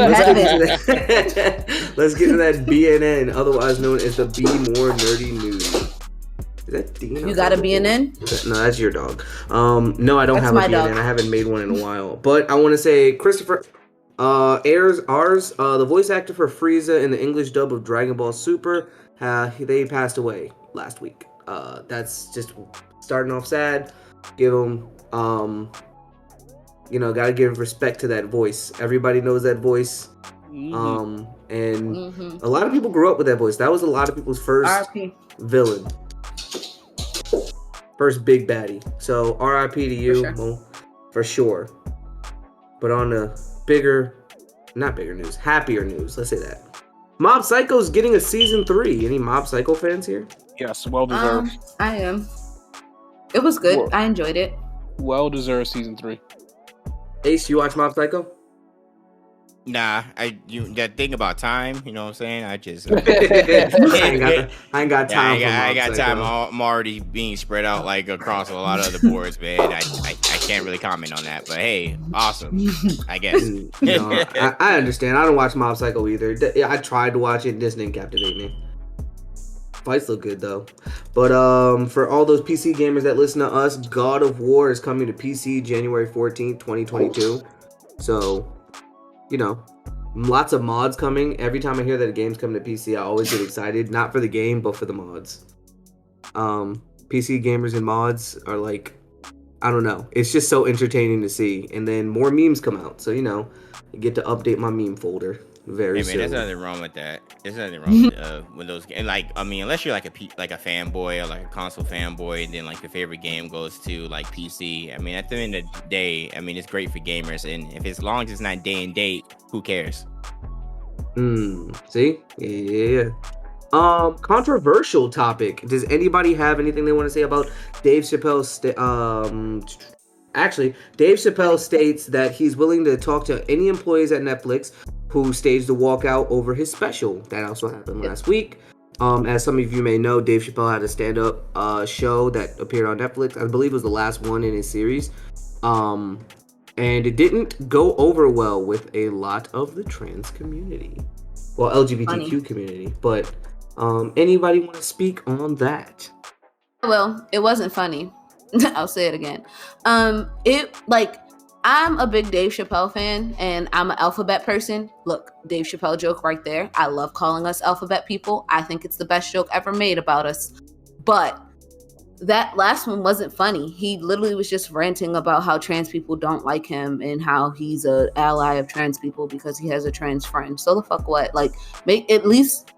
Let's get to that BNN, otherwise known as the Be More Nerdy News. Is that Dean? You got a BNN? No, that's your dog. No, I don't have a BNN. Dog. I haven't made one in a while. But I want to say Christopher airs ours, the voice actor for Frieza in the English dub of Dragon Ball Super. They passed away last week. That's just starting off sad. Give him, gotta give respect to that voice. Everybody knows that voice. And a lot of people grew up with that voice. That was a lot of people's first villain. First big baddie. So RIP to you, for sure. But on the happier news, let's say that. Mob Psycho's getting a season 3. Any Mob Psycho fans here? Yes, well deserved. I am. It was good. Well, I enjoyed it. Well deserved season 3. Ace, you watch Mob Psycho? Nah, that thing about time, you know what I'm saying? I just I ain't got time. I got time. I'm already being spread out like across a lot of other boards, man. I can't really comment on that, but hey, awesome, I guess. No, I understand. I don't watch Mob Psycho either. I tried to watch it, this didn't captivate me. Fights look good though. But for all those PC gamers that listen to us, God of War is coming to PC January 14th, 2022. So, lots of mods coming. Every time I hear that a game's coming to PC, I always get excited. Not for the game, but for the mods. PC gamers and mods are like, I don't know. It's just so entertaining to see. And then more memes come out. So, I get to update my meme folder very soon. There's nothing wrong with that. There's nothing wrong with those games. Unless you're like a fanboy or like a console fanboy, then like your favorite game goes to like PC. At the end of the day, it's great for gamers. And if as long as it's not day and date, who cares? See? Yeah. Controversial topic. Does anybody have anything they want to say about Dave Chappelle? Actually, Dave Chappelle states that he's willing to talk to any employees at Netflix who staged the walkout over his special. That also happened last week. As some of you may know, Dave Chappelle had a stand-up show that appeared on Netflix. I believe it was the last one in his series. And it didn't go over well with a lot of the trans community. Well, LGBTQ community. But anybody want to speak on that? Well, it wasn't funny. I'll say it again. I'm a big Dave Chappelle fan, and I'm an alphabet person. Look, Dave Chappelle joke right there. I love calling us alphabet people. I think it's the best joke ever made about us. But that last one wasn't funny. He literally was just ranting about how trans people don't like him and how he's an ally of trans people because he has a trans friend. So the fuck what? Make at least...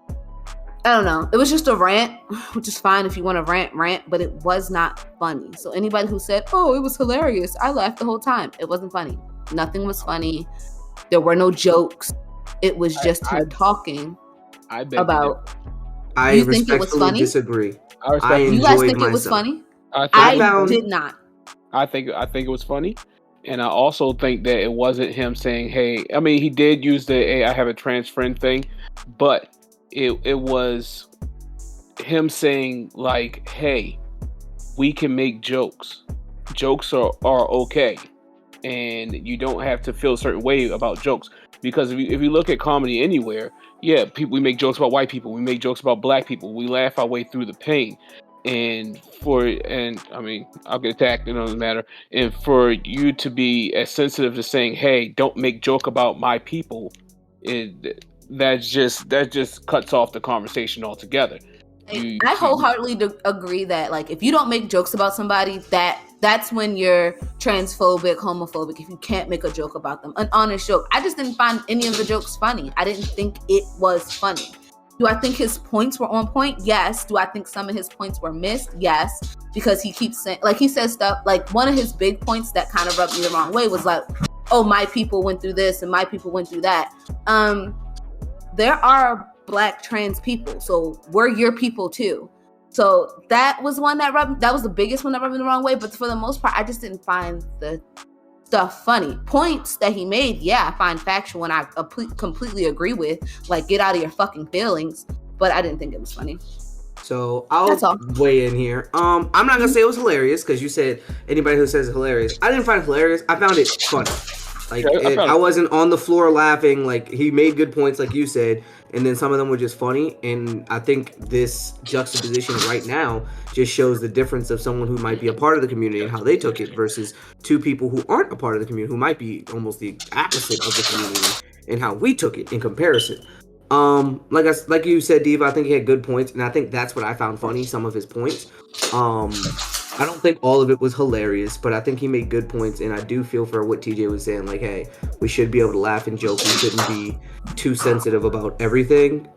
I don't know. It was just a rant, which is fine if you want to rant, but it was not funny. So anybody who said, "Oh, it was hilarious," I laughed the whole time. It wasn't funny. Nothing was funny. There were no jokes. It was just him talking about. I respectfully disagree. You guys think it was funny? I did not. I think it was funny, and I also think that it wasn't him saying, "Hey," he did use the "Hey, I have a trans friend" thing, but. It was him saying like, "Hey, we can make jokes. Jokes are okay, and you don't have to feel a certain way about jokes." Because if you look at comedy anywhere, we make jokes about white people, we make jokes about black people, we laugh our way through the pain. I'll get attacked, it doesn't matter. And for you to be as sensitive to saying, "Hey, don't make joke about my people," that just cuts off the conversation altogether. I wholeheartedly agree that if you don't make jokes about somebody, that That's when you're transphobic, homophobic, if you can't make a joke about them. An honest joke. I just didn't find any of the jokes funny. I didn't think it was funny. Do I think his points were on point? Yes. Do I think some of his points were missed? Yes. Because he keeps saying, like, he says stuff, like, one of his big points that kind of rubbed me the wrong way was like, oh, my people went through this and my people went through that. There are Black trans people, so we're your people too. So that was one that was the biggest one that rubbed me the wrong way. But for the most part, I just didn't find the stuff funny. Points that he made, yeah, I find factual and I completely agree with. Like, get out of your fucking feelings. But I didn't think it was funny. So I'll weigh in here. I'm not gonna say it was hilarious because you said anybody who says it's hilarious. I didn't find it hilarious. I found it funny. Like, I wasn't on the floor laughing. Like, he made good points, like you said, and then some of them were just funny. And I think this juxtaposition right now just shows the difference of someone who might be a part of the community and how they took it versus two people who aren't a part of the community, who might be almost the opposite of the community and how we took it in comparison. Like you said, Diva, I think he had good points, and I think that's what I found funny, some of his points. I don't think all of it was hilarious, but I think he made good points, and I do feel for what TJ was saying, like, hey, we should be able to laugh and joke. We shouldn't be too sensitive about everything.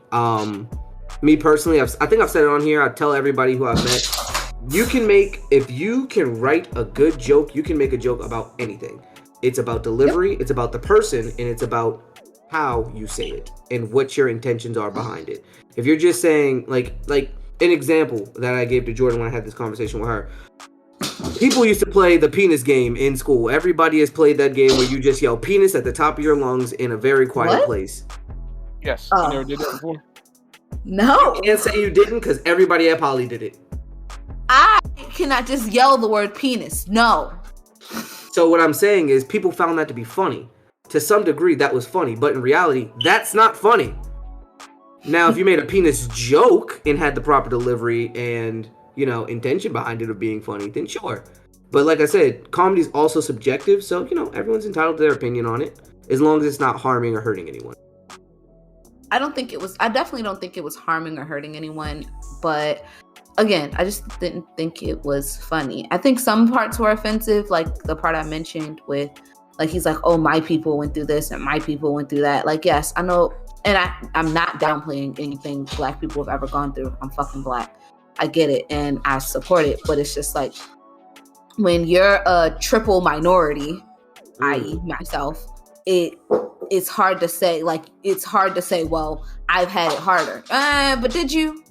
Me personally, I think I've said it on here. I tell everybody who I've met, if you can write a good joke, you can make a joke about anything. It's about delivery, it's about the person, and it's about how you say it and what your intentions are behind it. If you're just saying, like an example that I gave to Jordan when I had this conversation with her, people used to play the penis game in school. Everybody has played that game where you just yell penis at the top of your lungs in a very quiet place. Yes, you never did that before? No. You can't say you didn't because everybody at Poly did it. I cannot just yell the word penis. No. So what I'm saying is people found that to be funny. To some degree, that was funny. But in reality, that's not funny. Now, if you made a penis joke and had the proper delivery and, intention behind it of being funny, then sure. But like I said, comedy is also subjective. So, everyone's entitled to their opinion on it as long as it's not harming or hurting anyone. I definitely don't think it was harming or hurting anyone. But again, I just didn't think it was funny. I think some parts were offensive, like the part I mentioned with, like, he's like, oh, my people went through this and my people went through that. Like, yes, I know. And I'm not downplaying anything Black people have ever gone through. I'm fucking Black. I get it and I support it. But it's just like, when you're a triple minority, i.e. myself, it's hard to say, well, I've had it harder. But did you?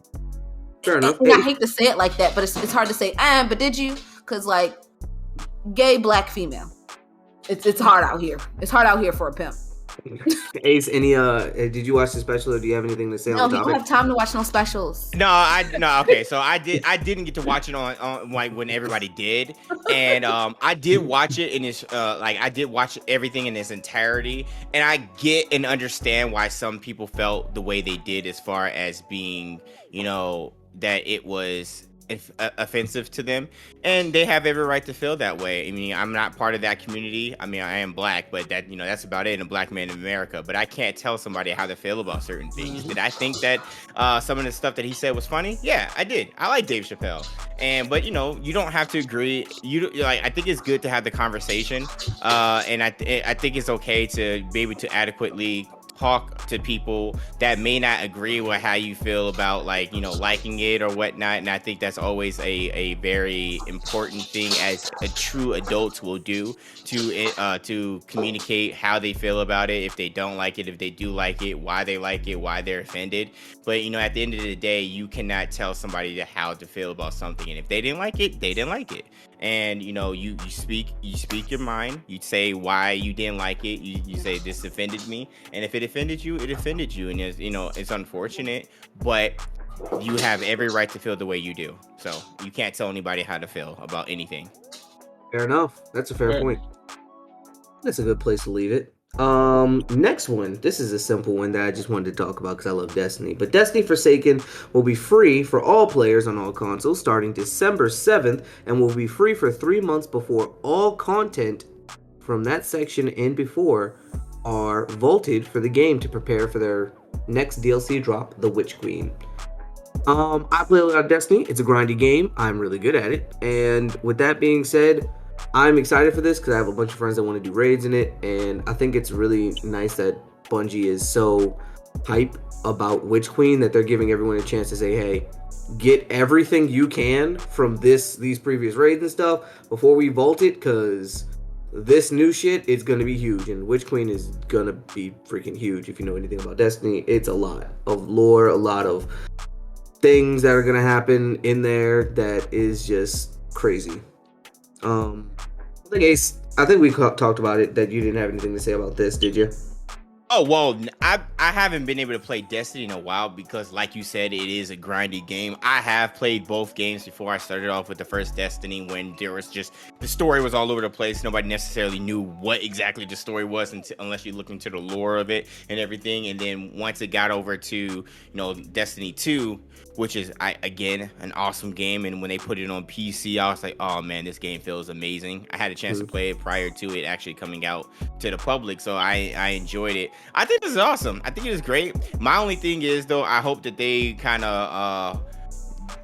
Fair enough. I hate to say it like that, but it's hard to say, but did you? Because, like, gay Black female. It's hard out here. It's hard out here for a pimp. Ace, did you watch the special or do you have anything to say on the topic? No, you don't have time to watch no specials. No, okay. So I didn't get to watch it on like when everybody did. And I did watch it in its I did watch everything in its entirety. And I get and understand why some people felt the way they did as far as being, that it was offensive to them, and they have every right to feel that way. I mean, I'm not part of that community. I mean, I am Black, but that that's about it. And a Black man in America, but I can't tell somebody how to feel about certain things. Did I think that some of the stuff that he said was funny? Yeah, I did. I like Dave Chappelle, but you don't have to agree. I think it's good to have the conversation, and I think it's okay to be able to adequately talk to people that may not agree with how you feel about liking it or whatnot. And I think that's always a very important thing as a true adults will do to communicate how they feel about it, if they don't like it, if they do like it, why they like it, why they're offended. But at the end of the day, you cannot tell somebody how to feel about something, and if they didn't like it, they didn't like it. And you speak your mind. You say why you didn't like it. You say this offended me, and if it offended you, it offended you, and it's unfortunate, but you have every right to feel the way you do. So you can't tell anybody how to feel about anything. Fair enough. That's a fair point. That's a good place to leave it. Next one. This is a simple one that I just wanted to talk about because I love Destiny. But Destiny Forsaken will be free for all players on all consoles starting December 7th and will be free for 3 months before all content from that section and before are vaulted for the game to prepare for their next DLC drop, The Witch Queen. I play a lot of Destiny. It's a grindy game. I'm really good at it. And with that being said, I'm excited for this because I have a bunch of friends that want to do raids in it. And I think it's really nice that Bungie is so hype about Witch Queen that they're giving everyone a chance to say, hey, get everything you can from these previous raids and stuff before we vault it, because this new shit is going to be huge. And Witch Queen is going to be freaking huge. If you know anything about Destiny, it's a lot of lore, a lot of things that are gonna happen in there that is just crazy. I think Ace, I think we talked about it, that you didn't have anything to say about this, did you? Oh, well, I haven't been able to play Destiny in a while because, like you said, it is a grindy game. I have played both games before I started off with the first Destiny, when there was just, the story was all over the place. Nobody necessarily knew what exactly the story was unless you look into the lore of it and everything. And then once it got over to, Destiny 2, which is, again, an awesome game. And when they put it on PC, I was like, oh man, this game feels amazing. I had a chance to play it prior to it actually coming out to the public, so I enjoyed it. I think this is awesome. I think it is great. My only thing is, though, I hope that they kind of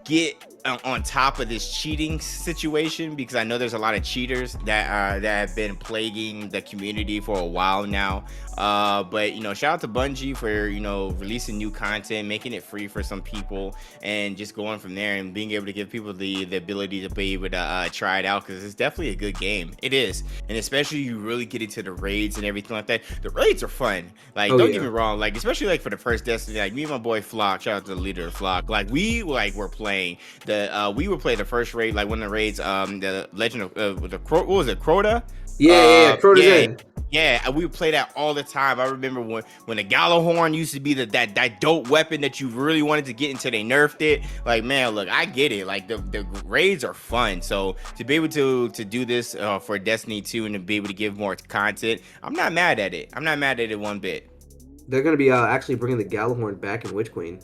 get on top of this cheating situation, because I know there's a lot of cheaters that have been plaguing the community for a while now. But shout out to Bungie for releasing new content, making it free for some people, and just going from there and being able to give people the ability to be able to try it out, because it's definitely a good game. It is, and especially you really get into the raids and everything like that. The raids are fun. Like, don't get me wrong. Like, especially like for the first Destiny, like me and my boy Flock, shout out to the leader of Flock. Like we were playing we would play the first raid, like one of the raids, the Legend of what was it, Crota? Crota's in. Yeah, we would play that all the time. I remember when the Gallahorn used to be that dope weapon that you really wanted to get until they nerfed it. Like, man, look, I get it. Like, the raids are fun. So to be able to do this for Destiny 2 and to be able to give more content, I'm not mad at it. I'm not mad at it one bit. They're going to be actually bringing the Gallahorn back in Witch Queen.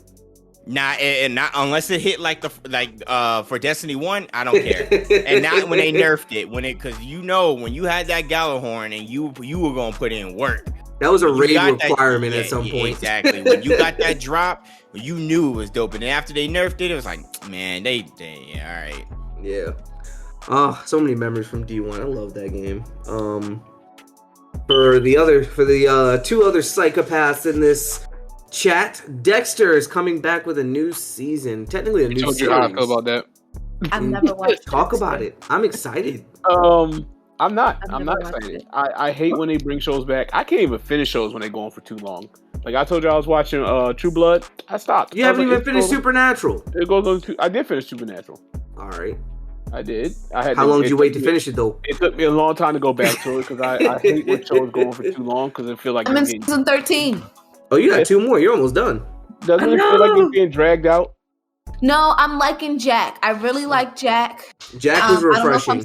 Nah, and not unless it hit for Destiny 1, I don't care. And not when they nerfed it, because when you had that Gallahorn and you were gonna put in work. That was a raid requirement at some point. Exactly. When you got that drop, you knew it was dope. And then after they nerfed it, it was like, man, they all right. Yeah. Oh, so many memories from D1. I love that game. For the two other psychopaths in this chat, Dexter is coming back with a new season. Technically a new series. How I feel about that. I've never watched Talk Dexter. about it. I'm excited. I'm not never excited. I hate when they bring shows back. I can't even finish shows when they go on for too long. Like I told you, I was watching True Blood. I stopped. You haven't even finished Supernatural. It goes on I did finish Supernatural. All right. I did. How long did you wait to finish it though? It took me a long time to go back to it, because I hate when shows go on for too long, because I feel like I'm in season 13. Oh, you got 2 more. You're almost done. Doesn't it feel like you're being dragged out? No, I'm liking Jack. I really like Jack. Jack was refreshing.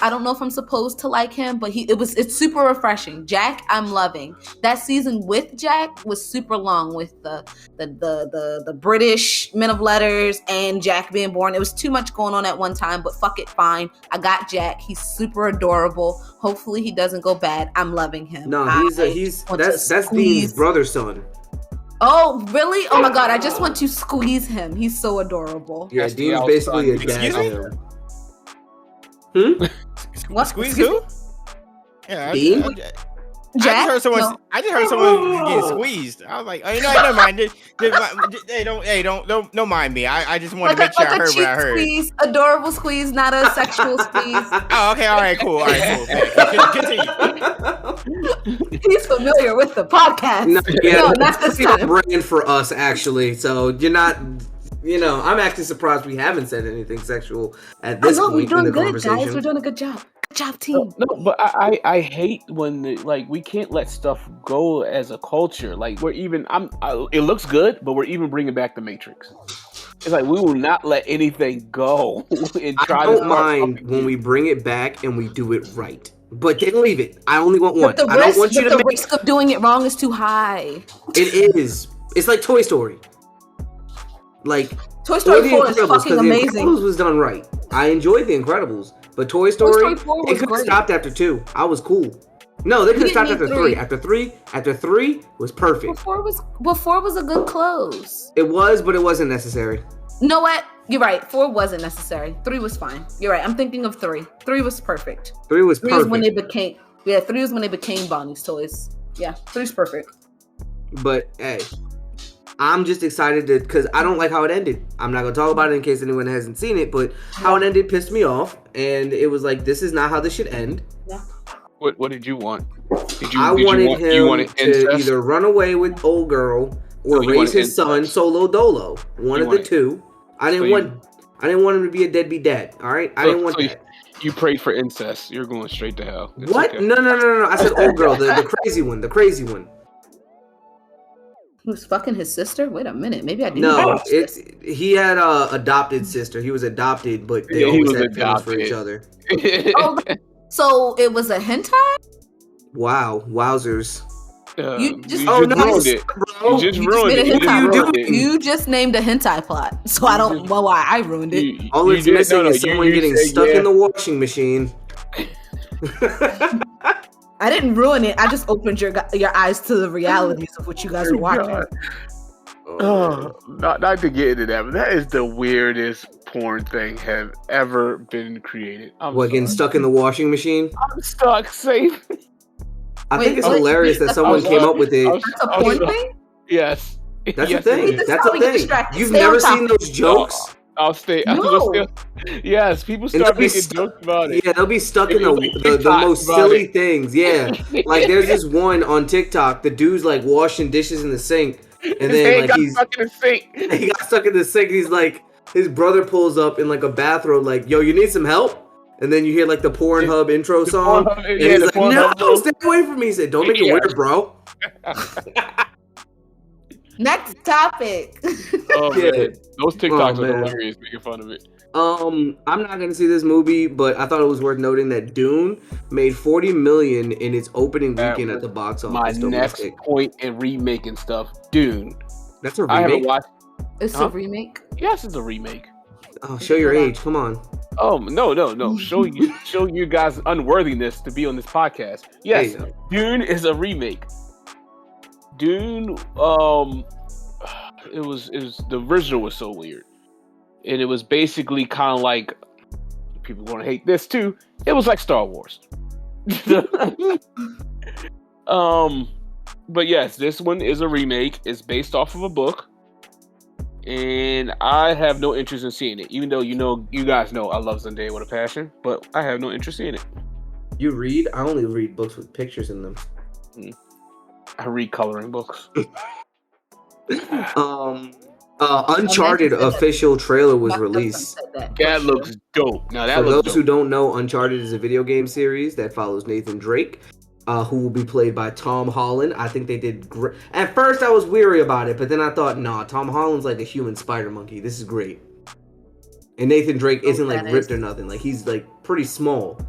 I don't know if I'm supposed to like him, but it's super refreshing. Jack, I'm loving. That season with Jack was super long, with the British Men of Letters and Jack being born. It was too much going on at one time, but fuck it, fine. I got Jack. He's super adorable. Hopefully he doesn't go bad. I'm loving him. No, that's Dean's brother's son. Oh, really? Oh my God, I just want to squeeze him. He's so adorable. Yeah, Dean's basically a dad. What? Squeeze who? Yeah, Dean? Jack? I just heard someone getting squeezed. I was like, oh, never mind. Don't mind me. I just want to make sure I heard what I heard. Squeeze, adorable squeeze, not a sexual squeeze. Oh, okay, all right, cool. Continue. He's familiar with the podcast. No, not this time. Brand for us, actually. So you're not. I'm actually surprised we haven't said anything sexual at this point. We're doing in the good, conversation. guys. We're doing a good job. Good job, team. No, but I hate when we can't let stuff go as a culture. Like it looks good, but we're even bringing back the Matrix. It's like we will not let anything go. And I don't mind when we bring it back and we do it right. But then leave it. I only want one. I don't want you to. The risk of doing it wrong is too high. It is. It's like Toy Story. Like Toy Story 4 is fucking amazing. The Incredibles was done right. I enjoyed The Incredibles, but Toy Story 4 it could have stopped after 2. I was cool. No, they could have You stopped didn't after need 3. After 3 was perfect. Before was a good close. It was, but it wasn't necessary. You know what? You're right. 4 wasn't necessary. 3 was fine. You're right. I'm thinking of 3. 3 was perfect. 3 was 3 perfect. is when they became. Yeah, 3 was when they became Bonnie's toys. Yeah, 3's perfect. But hey, I'm just excited because I don't like how it ended. I'm not gonna talk about it in case anyone hasn't seen it, but how it ended pissed me off, and it was like, this is not how this should end. Yeah. What did you want? I wanted him to either run away with old girl or raise his son solo dolo. One of the two. I didn't want him to be a deadbeat dad. All right, I didn't want that. You prayed for incest. You're going straight to hell. It's what? Okay. No. I said old girl, the crazy one, the crazy one. He was fucking his sister? Wait a minute. Maybe I didn't No, watch this. he had a adopted sister. He was adopted, but they always had feelings for each other. Oh, so it was a hentai? Wow, wowzers. You just ruined it. Bro. You just ruined it. You just named a hentai plot, so I don't know why I ruined it. All it's missing is someone getting stuck in the washing machine. I didn't ruin it. I just opened your eyes to the realities of what you guys were watching. Not to get into that, but that is the weirdest porn thing have ever been created. Getting stuck in the washing machine? I'm stuck safe. I think it's hilarious that someone came up with it. That's a porn thing? Yes. That's a thing. That's a thing. You've never seen those jokes? I'll stay. No. Yes, people start making jokes about it. Yeah, they'll be stuck in the most silly things. Yeah, like there's this one on TikTok. The dude's like washing dishes in the sink, and then like he got stuck in the sink. He's like, his brother pulls up in like a bathrobe, like, "Yo, you need some help?" And then you hear like the Pornhub intro song, and he's like, "No, stay away from me." He said, "Don't make it weird, bro." Next topic. Oh man, those TikToks are hilarious, making fun of it. I'm not gonna see this movie, but I thought it was worth noting that Dune made $40 million in its opening weekend at the box office. My next point in remaking stuff, Dune. That's a remake. I haven't watched. It's a remake. Yes, it's a remake. Oh, show your age. Come on. Oh no! Show you guys unworthiness to be on this podcast. Yes, Dune is a remake. Dune, it was the original was so weird, and it was basically kind of like, people are gonna hate this too. It was like Star Wars. But yes, this one is a remake. It's based off of a book, and I have no interest in seeing it. Even though you guys know I love Zendaya with a passion, but I have no interest in it. You read? I only read books with pictures in them. I read coloring books. Uncharted official trailer was released. That looks dope. Now that For looks those who don't know, Uncharted is a video game series that follows Nathan Drake, who will be played by Tom Holland. I think they did great. At first, I was weary about it, but then I thought, nah, Tom Holland's like a human spider monkey. This is great. And Nathan Drake isn't like ripped or nothing. Like, he's like pretty small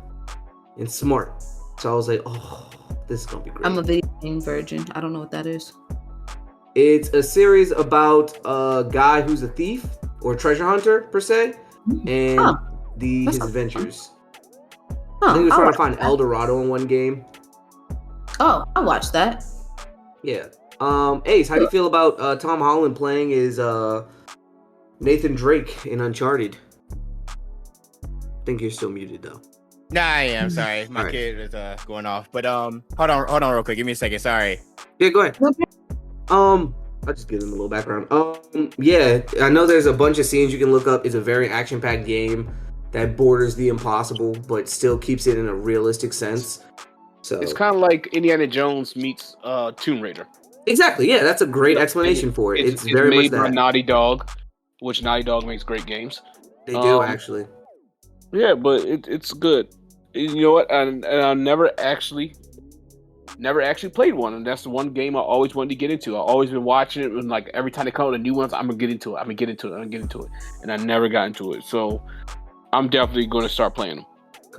and smart. So I was like, oh, this is gonna be great. I'm a video game virgin. I don't know what that is. It's a series about a guy who's a thief or treasure hunter per se, and his adventures. I think he was trying to find El Dorado in one game. Oh, I watched that. Yeah. Ace, how do you feel about Tom Holland playing as Nathan Drake in Uncharted? I think you're still muted though. Nah, I am. Sorry, my kid is going off. But hold on, real quick. Give me a second. Sorry. Yeah, go ahead. I'll just give them a little background. Yeah, I know there's a bunch of scenes you can look up. It's a very action-packed game that borders the impossible, but still keeps it in a realistic sense. So it's kind of like Indiana Jones meets Tomb Raider. Exactly. Yeah, that's a great explanation for it. It's very made much that. by Naughty Dog, which Naughty Dog makes great games. They do actually. Yeah, but it's good. You know what? And I never actually played one, and that's the one game I always wanted to get into. I've always been watching it, and like every time they come out with new ones, I'm gonna get into it, and I never got into it. So I'm definitely going to start playing them.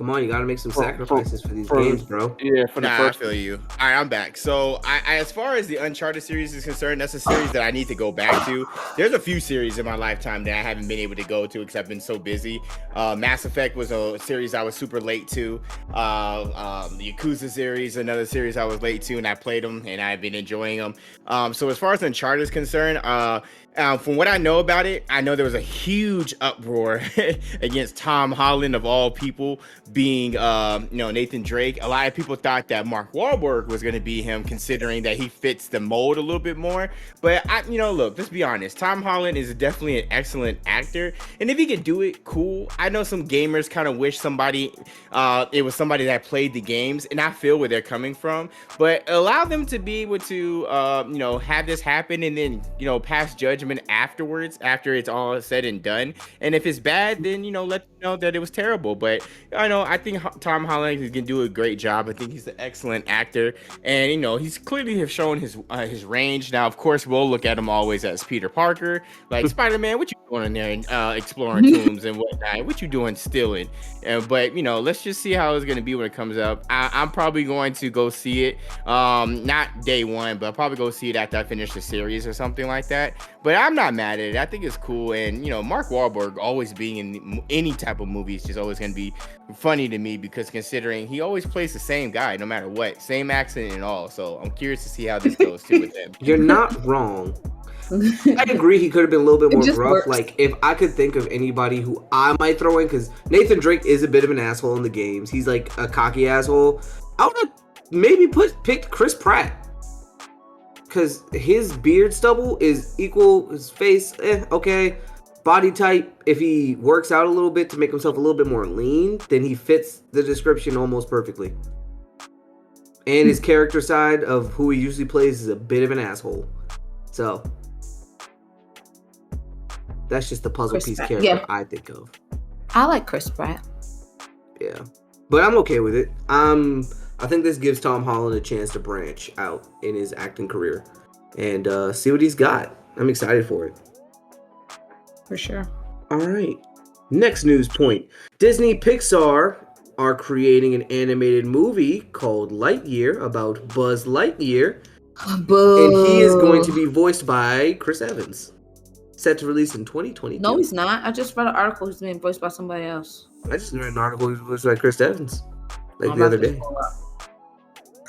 Come on, you gotta make some sacrifices for these for- games, bro. Yeah, for the Nah, first. I feel you. All right, I'm back. So, I as far as the Uncharted series is concerned, that's a series that I need to go back to. There's a few series in my lifetime that I haven't been able to go to because I've been so busy. Mass Effect was a series I was super late to. The Yakuza series, another series I was late to, and I played them, and I've been enjoying them. So, as far as Uncharted is concerned, from what I know about it, I know there was a huge uproar against Tom Holland of all people being, Nathan Drake. A lot of people thought that Mark Wahlberg was going to be him, considering that he fits the mold a little bit more. But look, let's be honest. Tom Holland is definitely an excellent actor, and if he can do it, cool. I know some gamers kind of wish it was somebody that played the games, and I feel where they're coming from. But allow them to be able to, have this happen, and then pass judgment afterwards, after it's all said and done. And if it's bad, then let them know that it was terrible. But I think Tom Holland can do a great job. I think he's an excellent actor, and he's clearly have shown his range. Now, of course, we'll look at him always as Peter Parker, like Spider-Man. What you doing in there and exploring tombs and whatnot? What you doing stealing? But let's just see how it's gonna be when it comes up. I'm probably going to go see it, not day one, but I'll probably go see it after I finish the series or something like that. But I'm not mad at it. I think it's cool, and Mark Wahlberg always being in any type of movie is just always gonna be funny to me, because considering he always plays the same guy no matter what, same accent and all. So I'm curious to see how this goes too with him. You're not wrong. I agree he could have been a little bit more rough. Works. Like, if I could think of anybody who I might throw in, because Nathan Drake is a bit of an asshole in the games. He's like a cocky asshole. I would have maybe picked Chris Pratt. Because his beard stubble is equal, his face, okay. Body type, if he works out a little bit to make himself a little bit more lean, then he fits the description almost perfectly. And his character side of who he usually plays is a bit of an asshole. So that's just the puzzle Chris piece Pratt, character I think of. I like Chris Pratt. Yeah. But I'm okay with it. I think this gives Tom Holland a chance to branch out in his acting career and see what he's got. I'm excited for it. For sure. All right. Next news point. Disney Pixar are creating an animated movie called Lightyear about Buzz Lightyear. Boo. And he is going to be voiced by Chris Evans. Set to release in 2022. No, he's not. I just read an article. He's being voiced by somebody else. I just read an article he was voiced by Chris Evans. Like the other day.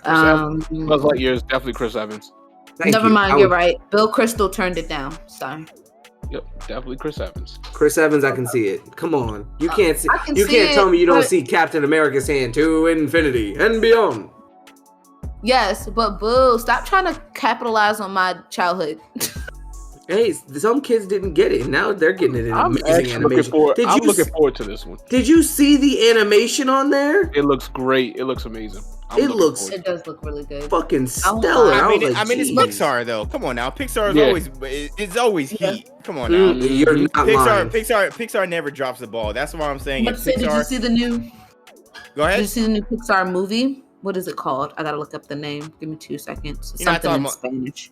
Buzz Lightyear is definitely Chris Evans. Never mind, you're right. Bill Crystal turned it down. Sorry. Yep, definitely Chris Evans. Chris Evans, I can see it. Come on, you can't see. You see can't it, tell me you don't but- see Captain America's hand to infinity and beyond. Yes, but boo, stop trying to capitalize on my childhood. Hey, some kids didn't get it. Now they're getting it in amazing animation. I'm looking forward to this one. Did you see the animation on there? It looks great. It looks amazing. It does look really good. Fucking stellar. I mean, it's geez. Pixar though. Come on now, Pixar is always heat. Come on now, You're not lying. Pixar never drops the ball. That's why I'm saying. But did you see the new? Go ahead. Did you see the new Pixar movie? What is it called? I gotta look up the name. Give me 2 seconds. It's something in Spanish.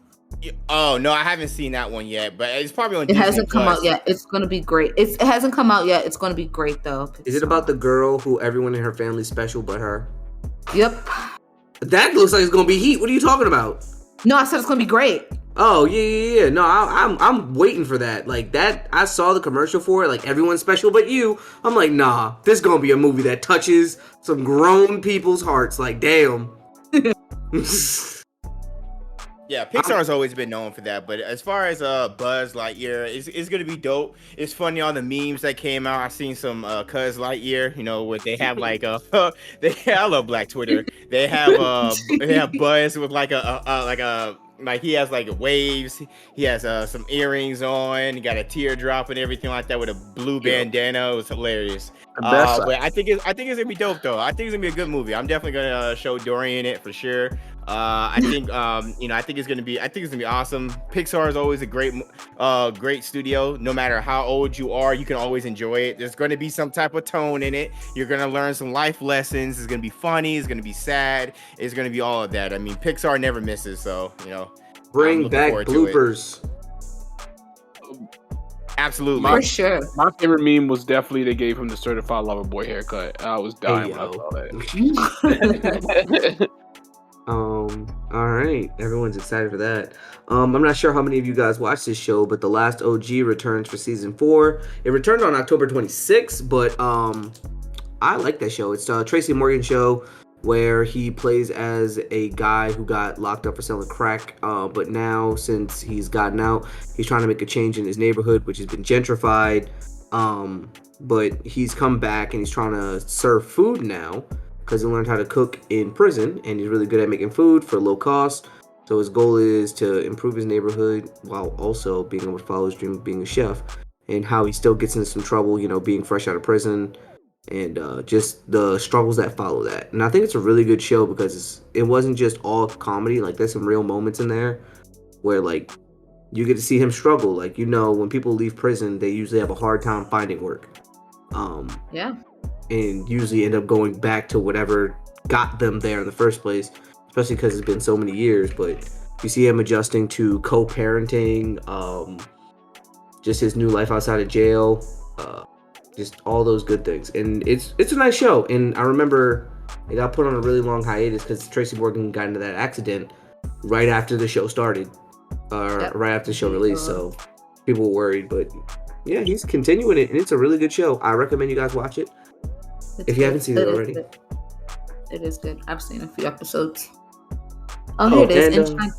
Oh no, I haven't seen that one yet, but it's probably on. It Disney hasn't come Plus. out yet. It's gonna be great. It hasn't come out yet. It's gonna be great though. Pixar. Is it about the girl who everyone in her family's special but her? Yep. That looks like it's gonna be heat. What are you talking about? No, I said it's gonna be great. Oh yeah. No, I'm waiting for that. Like that, I saw the commercial for it. Like everyone's special but you. I'm like, nah, this is gonna be a movie that touches some grown people's hearts. Like, damn. Yeah, Pixar's always been known for that. But as far as Buzz Lightyear, it's gonna be dope. It's funny, all the memes that came out. I've seen some Cuz Lightyear, where they have like I love Black Twitter. They have Buzz with like he has like waves. He has some earrings on. He got a teardrop and everything like that with a blue bandana. It was hilarious. But I think it's gonna be dope though. I think it's gonna be a good movie. I'm definitely gonna show Dorian it for sure. I think I think it's gonna be awesome. Pixar is always a great studio. No matter how old you are, you can always enjoy it. There's gonna be some type of tone in it. You're gonna learn some life lessons. It's gonna be funny. It's gonna be sad. It's gonna be all of that. I mean, Pixar never misses. So Bring back bloopers. Absolutely. For sure. My favorite meme was definitely they gave him the certified lover boy haircut. I was dying when I saw that. All right, everyone's excited for that. I'm not sure how many of you guys watched this show, but The Last OG returns for season 4. It returned on October 26th, but I like that show. It's a Tracy Morgan show where he plays as a guy who got locked up for selling crack, but now since he's gotten out, he's trying to make a change in his neighborhood, which has been gentrified. But he's come back and he's trying to serve food now, because he learned how to cook in prison, and he's really good at making food for low cost. So his goal is to improve his neighborhood while also being able to follow his dream of being a chef, and how he still gets into some trouble, being fresh out of prison, and just the struggles that follow that. And I think it's a really good show because it wasn't just all comedy. Like, there's some real moments in there where, like, you get to see him struggle. Like, when people leave prison, they usually have a hard time finding work. Yeah. And usually end up going back to whatever got them there in the first place, especially because it's been so many years. But you see him adjusting to co-parenting, just his new life outside of jail, just all those good things. And it's a nice show. And I remember it got put on a really long hiatus because Tracy Morgan got into that accident right after the show started, right after the show released. So people were worried, but yeah, he's continuing it, and it's a really good show. I recommend you guys watch it. If you haven't seen it already. It is good. I've seen a few episodes. Oh, here it is. Enchanto.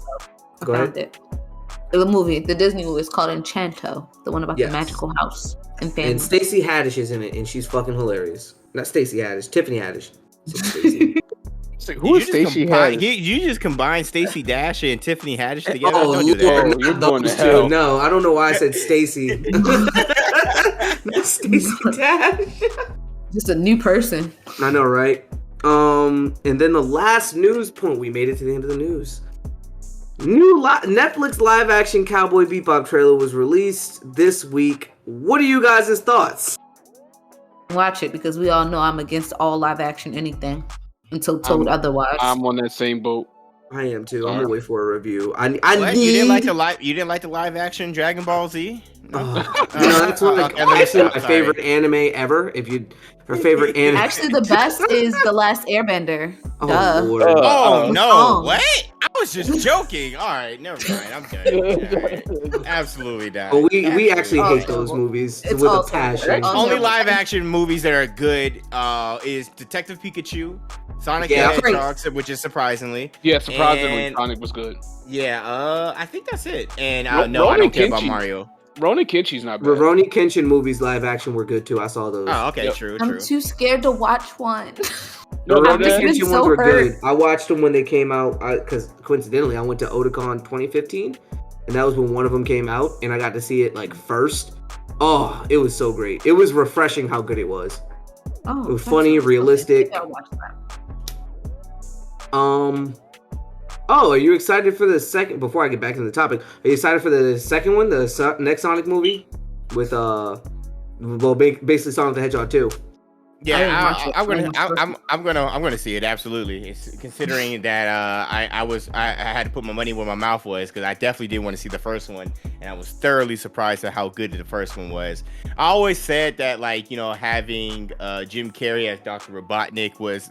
Go ahead. It. The Disney movie is called Enchanto. The one about the magical house and family. And Stacey Haddish is in it, and she's fucking hilarious. Not Stacey Haddish, Tiffany Haddish. Who is Stacey Haddish? You just combined Stacey Dash and Tiffany Haddish together? Oh, don't do that. You're going to hell. No, I don't know why I said Stacey. Not Stacey Dash. Just a new person. I know, right? And then the last news point, we made it to the end of the news. Netflix live-action Cowboy Bebop trailer was released this week. What are you guys' thoughts? Watch it, because we all know I'm against all live-action anything until told otherwise. I'm on that same boat. I am too. I'm gonna wait for a review. You didn't like the live action Dragon Ball Z? That's actually my favorite anime ever. Her favorite anime. Actually, the best is The Last Airbender. Oh, Lord. No! What? I was just joking. All right, never mind. I'm done. Right. Absolutely not. Well, we actually hate those movies with a passion. Only live action movies that are good is Detective Pikachu, Sonic the Hedgehog, which is surprisingly. Yeah, surprisingly, Sonic was good. Yeah, I think that's it. And I don't care about Mario. Ronan Kenshi's not bad. Rurouni Kenshin movies live action were good too. I saw those. Oh, okay, true. I'm too scared to watch one. The Rurouni Kenshin ones were good. I watched them when they came out because coincidentally I went to Otakon 2015, and that was when one of them came out, and I got to see it like first. Oh, it was so great. It was refreshing how good it was. Oh, it was funny, realistic. I'll watch that. Oh, are you excited for the second? Before I get back to the topic, are you excited for the second one, the next Sonic movie with basically Sonic the Hedgehog 2? Yeah, I'm gonna see it, absolutely. Considering that I had to put my money where my mouth was, because I definitely didn't want to see the first one, and I was thoroughly surprised at how good the first one was. I always said that, like, having Jim Carrey as Dr. Robotnik was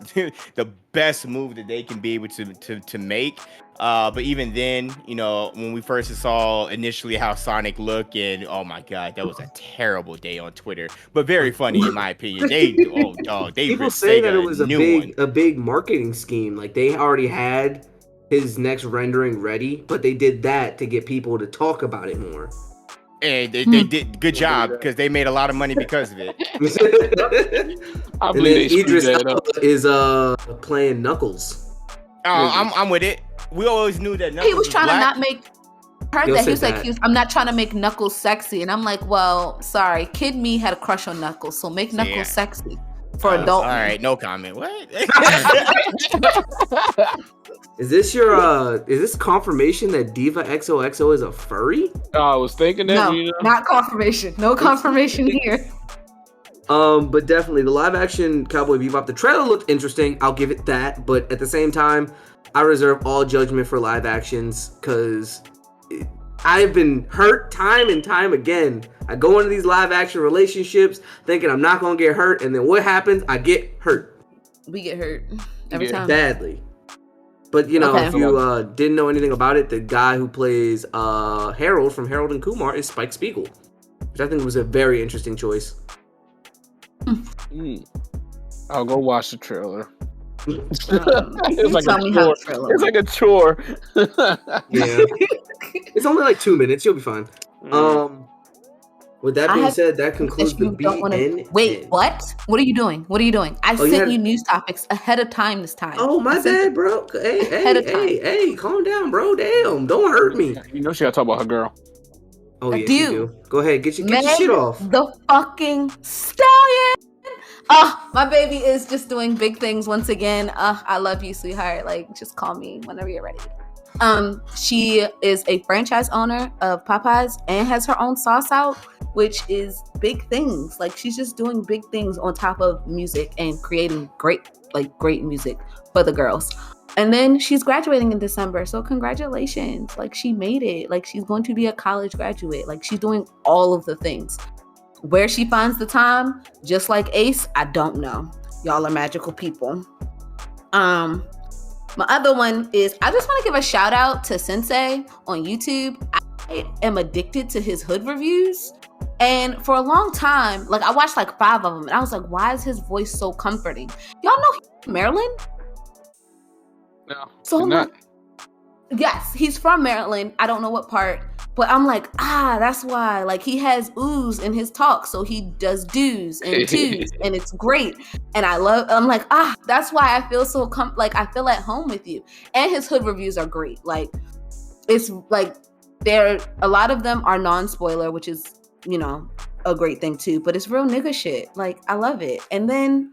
the best move that they can be able to make. But even then, when we first saw initially how Sonic looked, and oh my god, that was a terrible day on Twitter, but very funny in my opinion. People say that it was a big marketing scheme. Like, they already had his next rendering ready, but they did that to get people to talk about it more. And they did good job, because they made a lot of money because of it. I and then Idris Elba is playing Knuckles. Oh, I'm with it. We always knew that Knuckles he was trying to not make. Heard that he was like, I'm not trying to make Knuckles sexy, and I'm like, well, sorry, Kid Me had a crush on Knuckles, so make Knuckles sexy for adult. All right, no comment. What? Is this is this confirmation that Diva XOXO is a furry? I was thinking that. No, not confirmation. No confirmation here. But definitely the live action Cowboy Bebop. The trailer looked interesting. I'll give it that. But at the same time, I reserve all judgment for live actions, because I've been hurt time and time again. I go into these live action relationships thinking I'm not gonna get hurt, and then what happens? I get hurt. We get hurt every time. Badly. But you know, if you didn't know anything about it, the guy who plays Harold from Harold and Kumar is Spike Spiegel, which I think was a very interesting choice. I'll go watch the trailer. It's like a chore. Yeah. It's only like 2 minutes. You'll be fine. With that being said, that concludes the BN. Wait, what? What are you doing? I sent you news topics ahead of time this time. Oh, my bad, bro. Hey, calm down, bro. Damn, don't hurt me. You know she gotta talk about her girl. Oh, yeah, you do. Go ahead, get your shit off. The fucking stallion. My baby is just doing big things once again. I love you, sweetheart. Like, just call me whenever you're ready. She is a franchise owner of Popeyes and has her own sauce out, which is big things. Like, she's just doing big things on top of music and creating great music for the girls. And then she's graduating in December, so congratulations. Like, she made it. Like, she's going to be a college graduate. Like, she's doing all of the things. Where she finds the time, just like Ace, I don't know. Y'all are magical people. My other one is, I just want to give a shout out to Sensei on YouTube. I am addicted to his hood reviews. And for a long time, like, I watched like 5 of them, and I was like, why is his voice so comforting? Y'all know he's from Maryland? No. So not. Yes, he's from Maryland. I don't know what part, but I'm like, that's why. Like, he has oohs in his talk, so he does do's and twos, and it's great. And I'm like, that's why I feel so like I feel at home with you. And his hood reviews are great. Like, it's like a lot of them are non-spoiler, which is, you know, a great thing too. But it's real nigga shit. Like, I love it. And then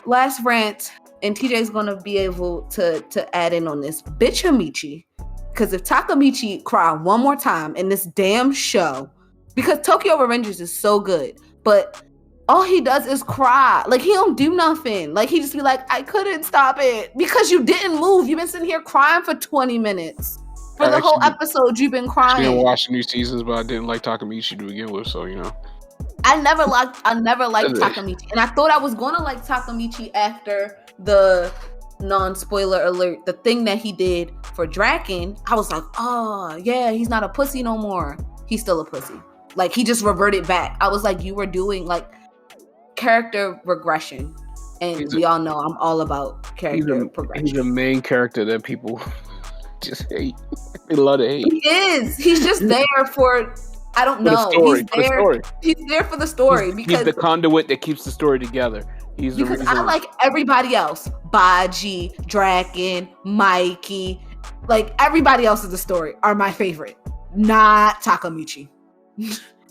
last rant. And TJ's gonna be able to add in on this. Bitch Hamichi. Because if Takamichi cry one more time in this damn show, because Tokyo Revengers is so good, but all he does is cry. Like, he don't do nothing. Like, he just be like, I couldn't stop it. Because you didn't move. You've been sitting here crying for 20 minutes. For the whole episode, you've been crying. I didn't watch new seasons, but I didn't like Takamichi to begin with, so, you know. I never liked Takamichi. And I thought I was gonna like Takamichi after the non-spoiler alert, the thing that he did for Draken. I was like, oh yeah, he's not a pussy no more. He's still a pussy. Like, he just reverted back. I was like, you were doing like character regression, and we all know I'm all about character progression. He's the main character that people just hate. They love to hate. He is. He's just there for, I don't know. He's there for the story because he's the conduit that keeps the story together. Because I like everybody else. Baji, Draken, Mikey. Like, everybody else in the story are my favorite. Not Takamichi.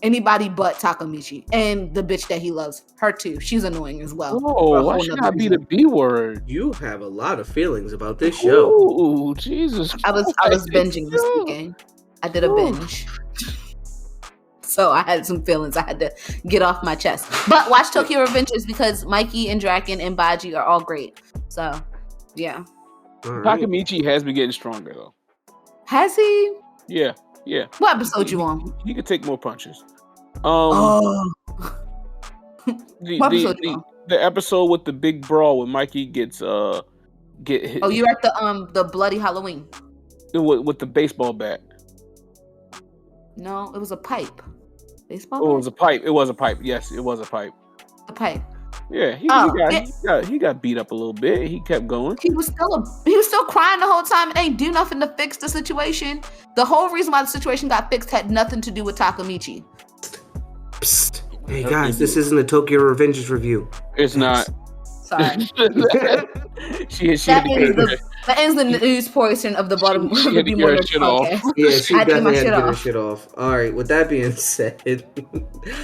Anybody but Takamichi. And the bitch that he loves. Her too. She's annoying as well. Oh, why should I be the B word? You have a lot of feelings about this show. Oh, Jesus. I was binging this weekend. I did a binge. So I had some feelings I had to get off my chest. But watch Tokyo Revengers because Mikey and Draken and Baji are all great. So, yeah. Right. Takamichi has been getting stronger, though. Has he? Yeah. What episode you on? He could take more punches. What episode you on? The episode with the big brawl when Mikey gets hit. Oh, you're at the bloody Halloween. With the baseball bat. No, it was a pipe. Baseball Oh, bat? it was a pipe. Yes, it was a pipe. A pipe. Yeah, he got beat up a little bit. He kept going. He was still crying the whole time. It ain't do nothing to fix the situation. The whole reason why the situation got fixed had nothing to do with Takamichi. Psst. Hey guys, this isn't a Tokyo Revengers review. It's not. Sorry. That ends the news portion of the bottom. She had to get her shit off. Yeah, she definitely had to get her shit off. All right, with that being said,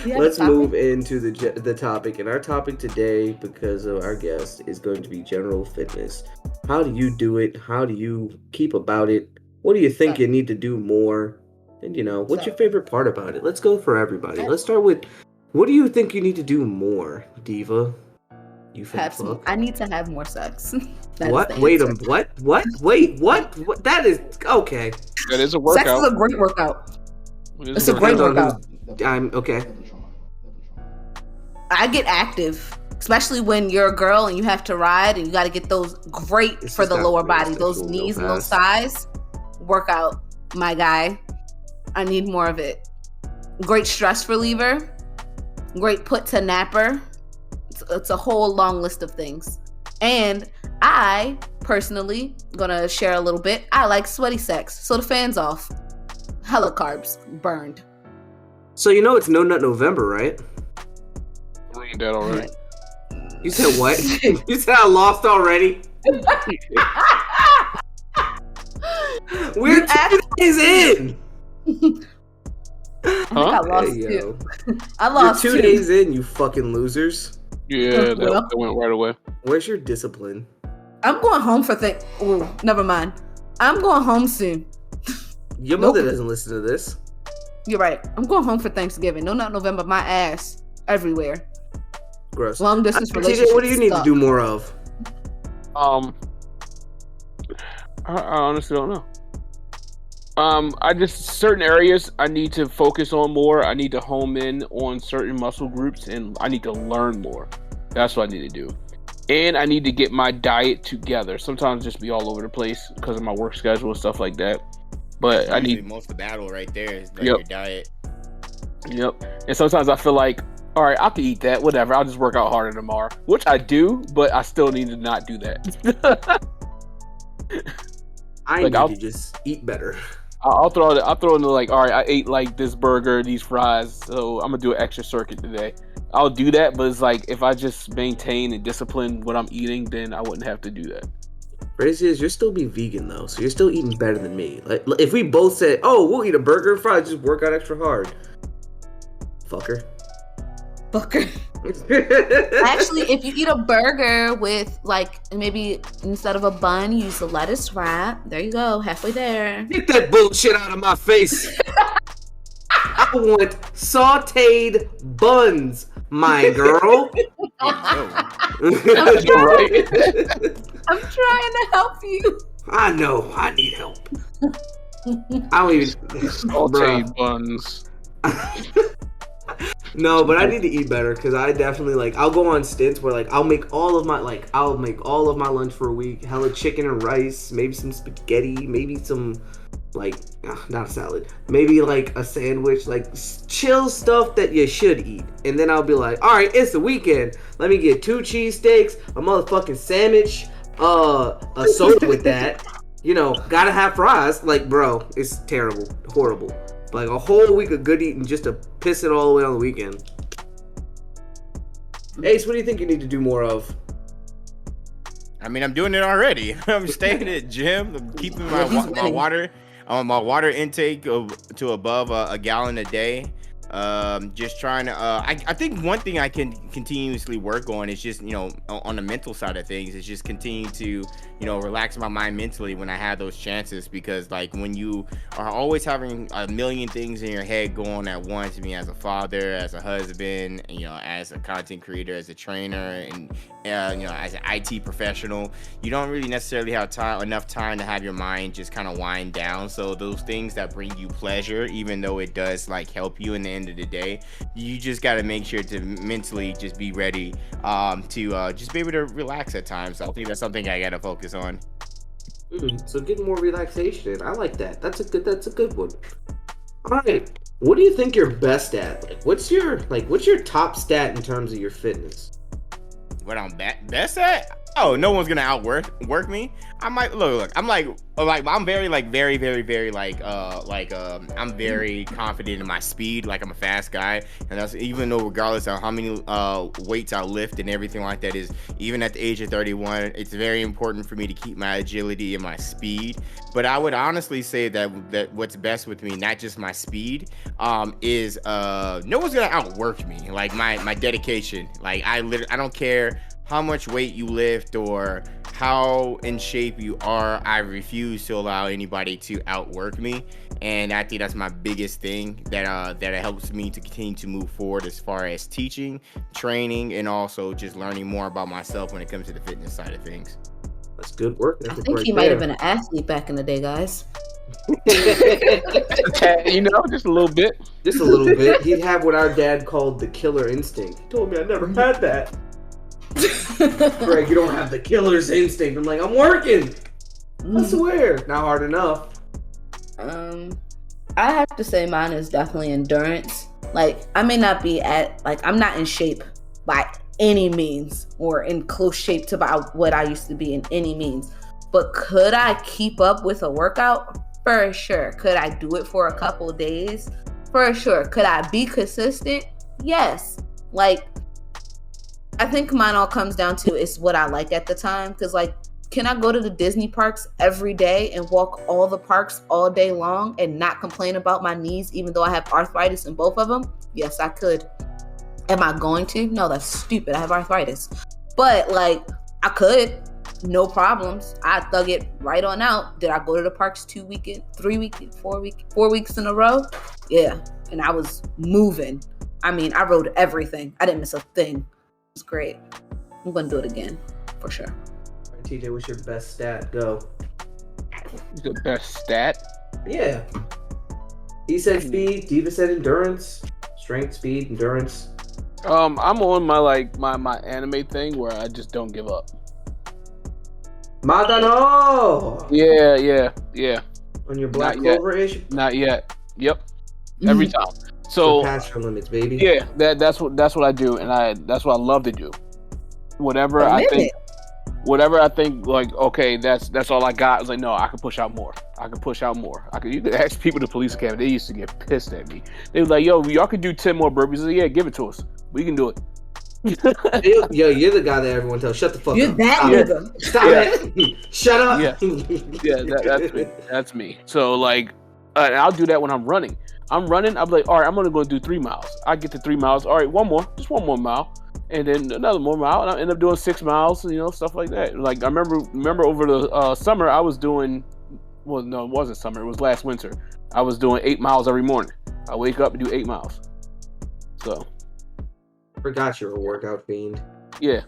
let's move into the topic. And our topic today, because of our guest, is going to be general fitness. How do you do it? How do you keep about it? What do you think you need to do more? And, what's your favorite part about it? Let's go for everybody. Let's start with, what do you think you need to do more, Diva? You have some. I need to have more sex. What? Wait a what? Wait, what? That is okay. That is a workout. Sex is a great workout. It's a great workout. I'm okay. I get active, especially when you're a girl and you have to ride and you got to get those great for the lower body, those knees and those thighs. Workout, my guy. I need more of it. Great stress reliever. Great put to napper. It's a whole long list of things. And I personally gonna share a little bit. I like sweaty sex, so the fan's off. Hella carbs burned. So you know it's No Nut November, right? Read that already. You said what? You said I lost already? We're 2 days in. I think I lost Hey, too. I lost You're 2 days in, you fucking losers. Yeah, that went right away. Where's your discipline? I'm going home for Ooh, never mind. I'm going home soon. Your mother doesn't listen to this. You're right. I'm going home for Thanksgiving. No, not November. My ass everywhere. Gross. Long distance TJ, relationship. what do you need to do more of? I honestly don't know. I just certain areas I need to focus on more. I need to home in on certain muscle groups, and I need to learn more. That's what I need to do. And I need to get my diet together. Sometimes just be all over the place because of my work schedule and stuff like that. But I need most of the battle right there is like your diet. Yep. And sometimes I feel like, all right, I can eat that, whatever. I'll just work out harder tomorrow, which I do, but I still need to not do that. I need to just eat better. I'll throw in the like, all right, I ate like this burger, these fries, so I'm gonna do an extra circuit today. I'll do that, but it's like if I just maintain and discipline what I'm eating, then I wouldn't have to do that. Crazy is you're still be vegan though, so you're still eating better than me. Like if we both said, "Oh, we'll eat a burger and fries, just work out extra hard," fucker. Actually, if you eat a burger with like maybe instead of a bun, use the lettuce wrap. There you go, halfway there. Get that bullshit out of my face. I want sauteed buns, my girl. I'm trying to help you. I know. I need help. I don't even. Sauteed buns. No, but I need to eat better because I definitely like. I'll go on stints where like I'll make all of my lunch for a week. Hella chicken and rice, maybe some spaghetti, maybe some not a salad, maybe like a sandwich, like chill stuff that you should eat. And then I'll be like, all right, it's the weekend. Let me get 2 cheesesteaks, a motherfucking sandwich, a soda with that. You know, gotta have fries. Like, bro, it's terrible, horrible. Like a whole week of good eating just to piss it all the way on the weekend. Ace, what do you think you need to do more of? I mean, I'm doing it already. I'm staying at the gym. I'm keeping my water intake to above a gallon a day. Just trying to. I think one thing I can continuously work on is just on the mental side of things is just continue to relax my mind mentally when I have those chances, because like when you are always having a million things in your head going at once. I mean, as a father, as a husband, as a content creator, as a trainer, and as an IT professional, you don't really necessarily have enough time to have your mind just kind of wind down. So those things that bring you pleasure, even though it does like help you in the end of the day, you just got to make sure to mentally just be ready to just be able to relax at times. I think that's something I got to focus on. So get more relaxation. I like that. That's a good one. All right. What do you think you're best at? Like, what's your top stat in terms of your fitness? What I'm best at? Oh, no one's gonna outwork me. I might look. I'm I'm very I'm very confident in my speed. Like I'm a fast guy, and that's even though regardless of how many weights I lift and everything like that, is even at the age of 31, it's very important for me to keep my agility and my speed. But I would honestly say that what's best with me, not just my speed, is no one's gonna outwork me. Like my dedication. Like I don't care how much weight you lift or how in shape you are, I refuse to allow anybody to outwork me. And I think that's my biggest thing that it helps me to continue to move forward as far as teaching, training, and also just learning more about myself when it comes to the fitness side of things. That's good work. I think he might have been an athlete back in the day, guys. Just a little bit. Just a little bit. He'd have what our dad called the killer instinct. He told me I never had that. Greg, you don't have the killer's instinct. I'm like, I'm working. I swear. Not hard enough. I have to say mine is definitely endurance. Like, I may not be I'm not in shape by any means or in close shape to about what I used to be in any means. But could I keep up with a workout? For sure. Could I do it for a couple days? For sure. Could I be consistent? Yes. Like, I think mine all comes down to is what I like at the time. Because, like, can I go to the Disney parks every day and walk all the parks all day long and not complain about my knees, even though I have arthritis in both of them? Yes, I could. Am I going to? No, that's stupid. I have arthritis. But, like, I could. No problems. I thug it right on out. Did I go to the parks 2 weekends, 3 weekends, 4 weeks in a row? Yeah. And I was moving. I mean, I rode everything. I didn't miss a thing. It was great. I'm going to do it again for sure. All right, TJ, what's your best stat? Go. The best stat? Yeah. He said speed. Diva said endurance. Strength, speed, endurance. I'm on my anime thing where I just don't give up. Madano! Yeah. On your Black Clover issue? Not yet. Yep. Every time. So surpass your limits, baby. Yeah, that's what I do, and that's what I love to do. Whatever I think, like, okay, that's all I got. I was like, no, I can push out more. You could ask people at the police academy. They used to get pissed at me. They were like, yo, y'all can do 10 more burpees. I said, yeah, give it to us. We can do it. Yo, you're the guy that everyone tells, shut the fuck you're up. That nigga. Stop it. Shut up. That's me. That's me. So, like, I'll do that when I'm running. I'm running. I'm like, all right, I'm going to go do 3 miles. I get to 3 miles. All right, just one more mile. And then another more mile. And I end up doing 6 miles, stuff like that. Like, I remember over the summer, I was doing, well, no, it wasn't summer. It was last winter. I was doing 8 miles every morning. I wake up and do 8 miles. So. Forgot you're a workout fiend. Yeah.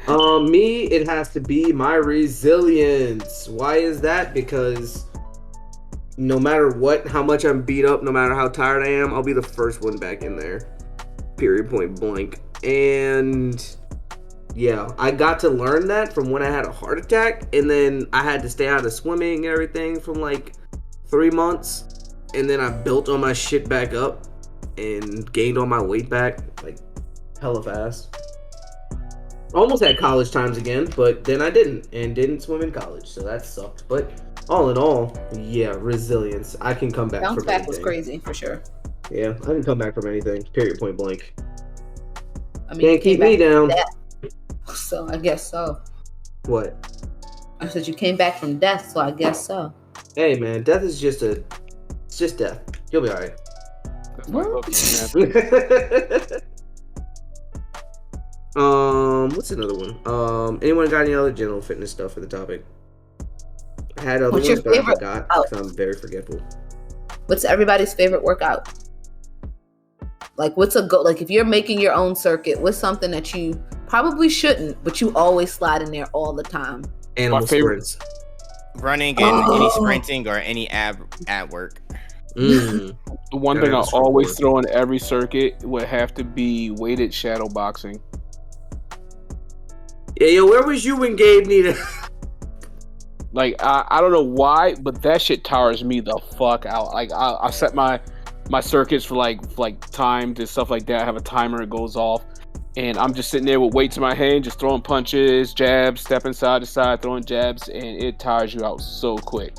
Me, it has to be my resilience. Why is that? Because no matter how much I'm beat up, no matter how tired I am, I'll be the first one back in there. Period, point blank. And yeah, I got to learn that from when I had a heart attack, and then I had to stay out of swimming and everything from like 3 months, and then I built all my shit back up and gained all my weight back like hella fast. Almost had college times again, but then I didn't swim in college, so that sucked. But all in all, yeah, resilience. I can come back from anything. Bounce back was crazy for sure. Yeah, I can come back from anything. Period, point blank. I mean, can't keep me down. So I guess so. What? I said you came back from death, so I guess so. Hey man, death is just death. You'll be alright. What's another one? Anyone got any other general fitness stuff for the topic? I had other ones, but I forgot because I'm very forgetful. What's everybody's favorite workout? Like, what's a go? Like, if you're making your own circuit, what's something that you probably shouldn't, but you always slide in there all the time? Animal sprints. Running and any sprinting or any ab work. The one thing I always throw in every circuit would have to be weighted shadow boxing. Yeah, yo, where was you when Gabe needed? Like, I don't know why, but that shit tires me the fuck out. Like, I set my circuits for like timed and stuff like that. I have a timer, it goes off, and I'm just sitting there with weights in my hand, just throwing punches, jabs, stepping side to side, throwing jabs, and it tires you out so quick.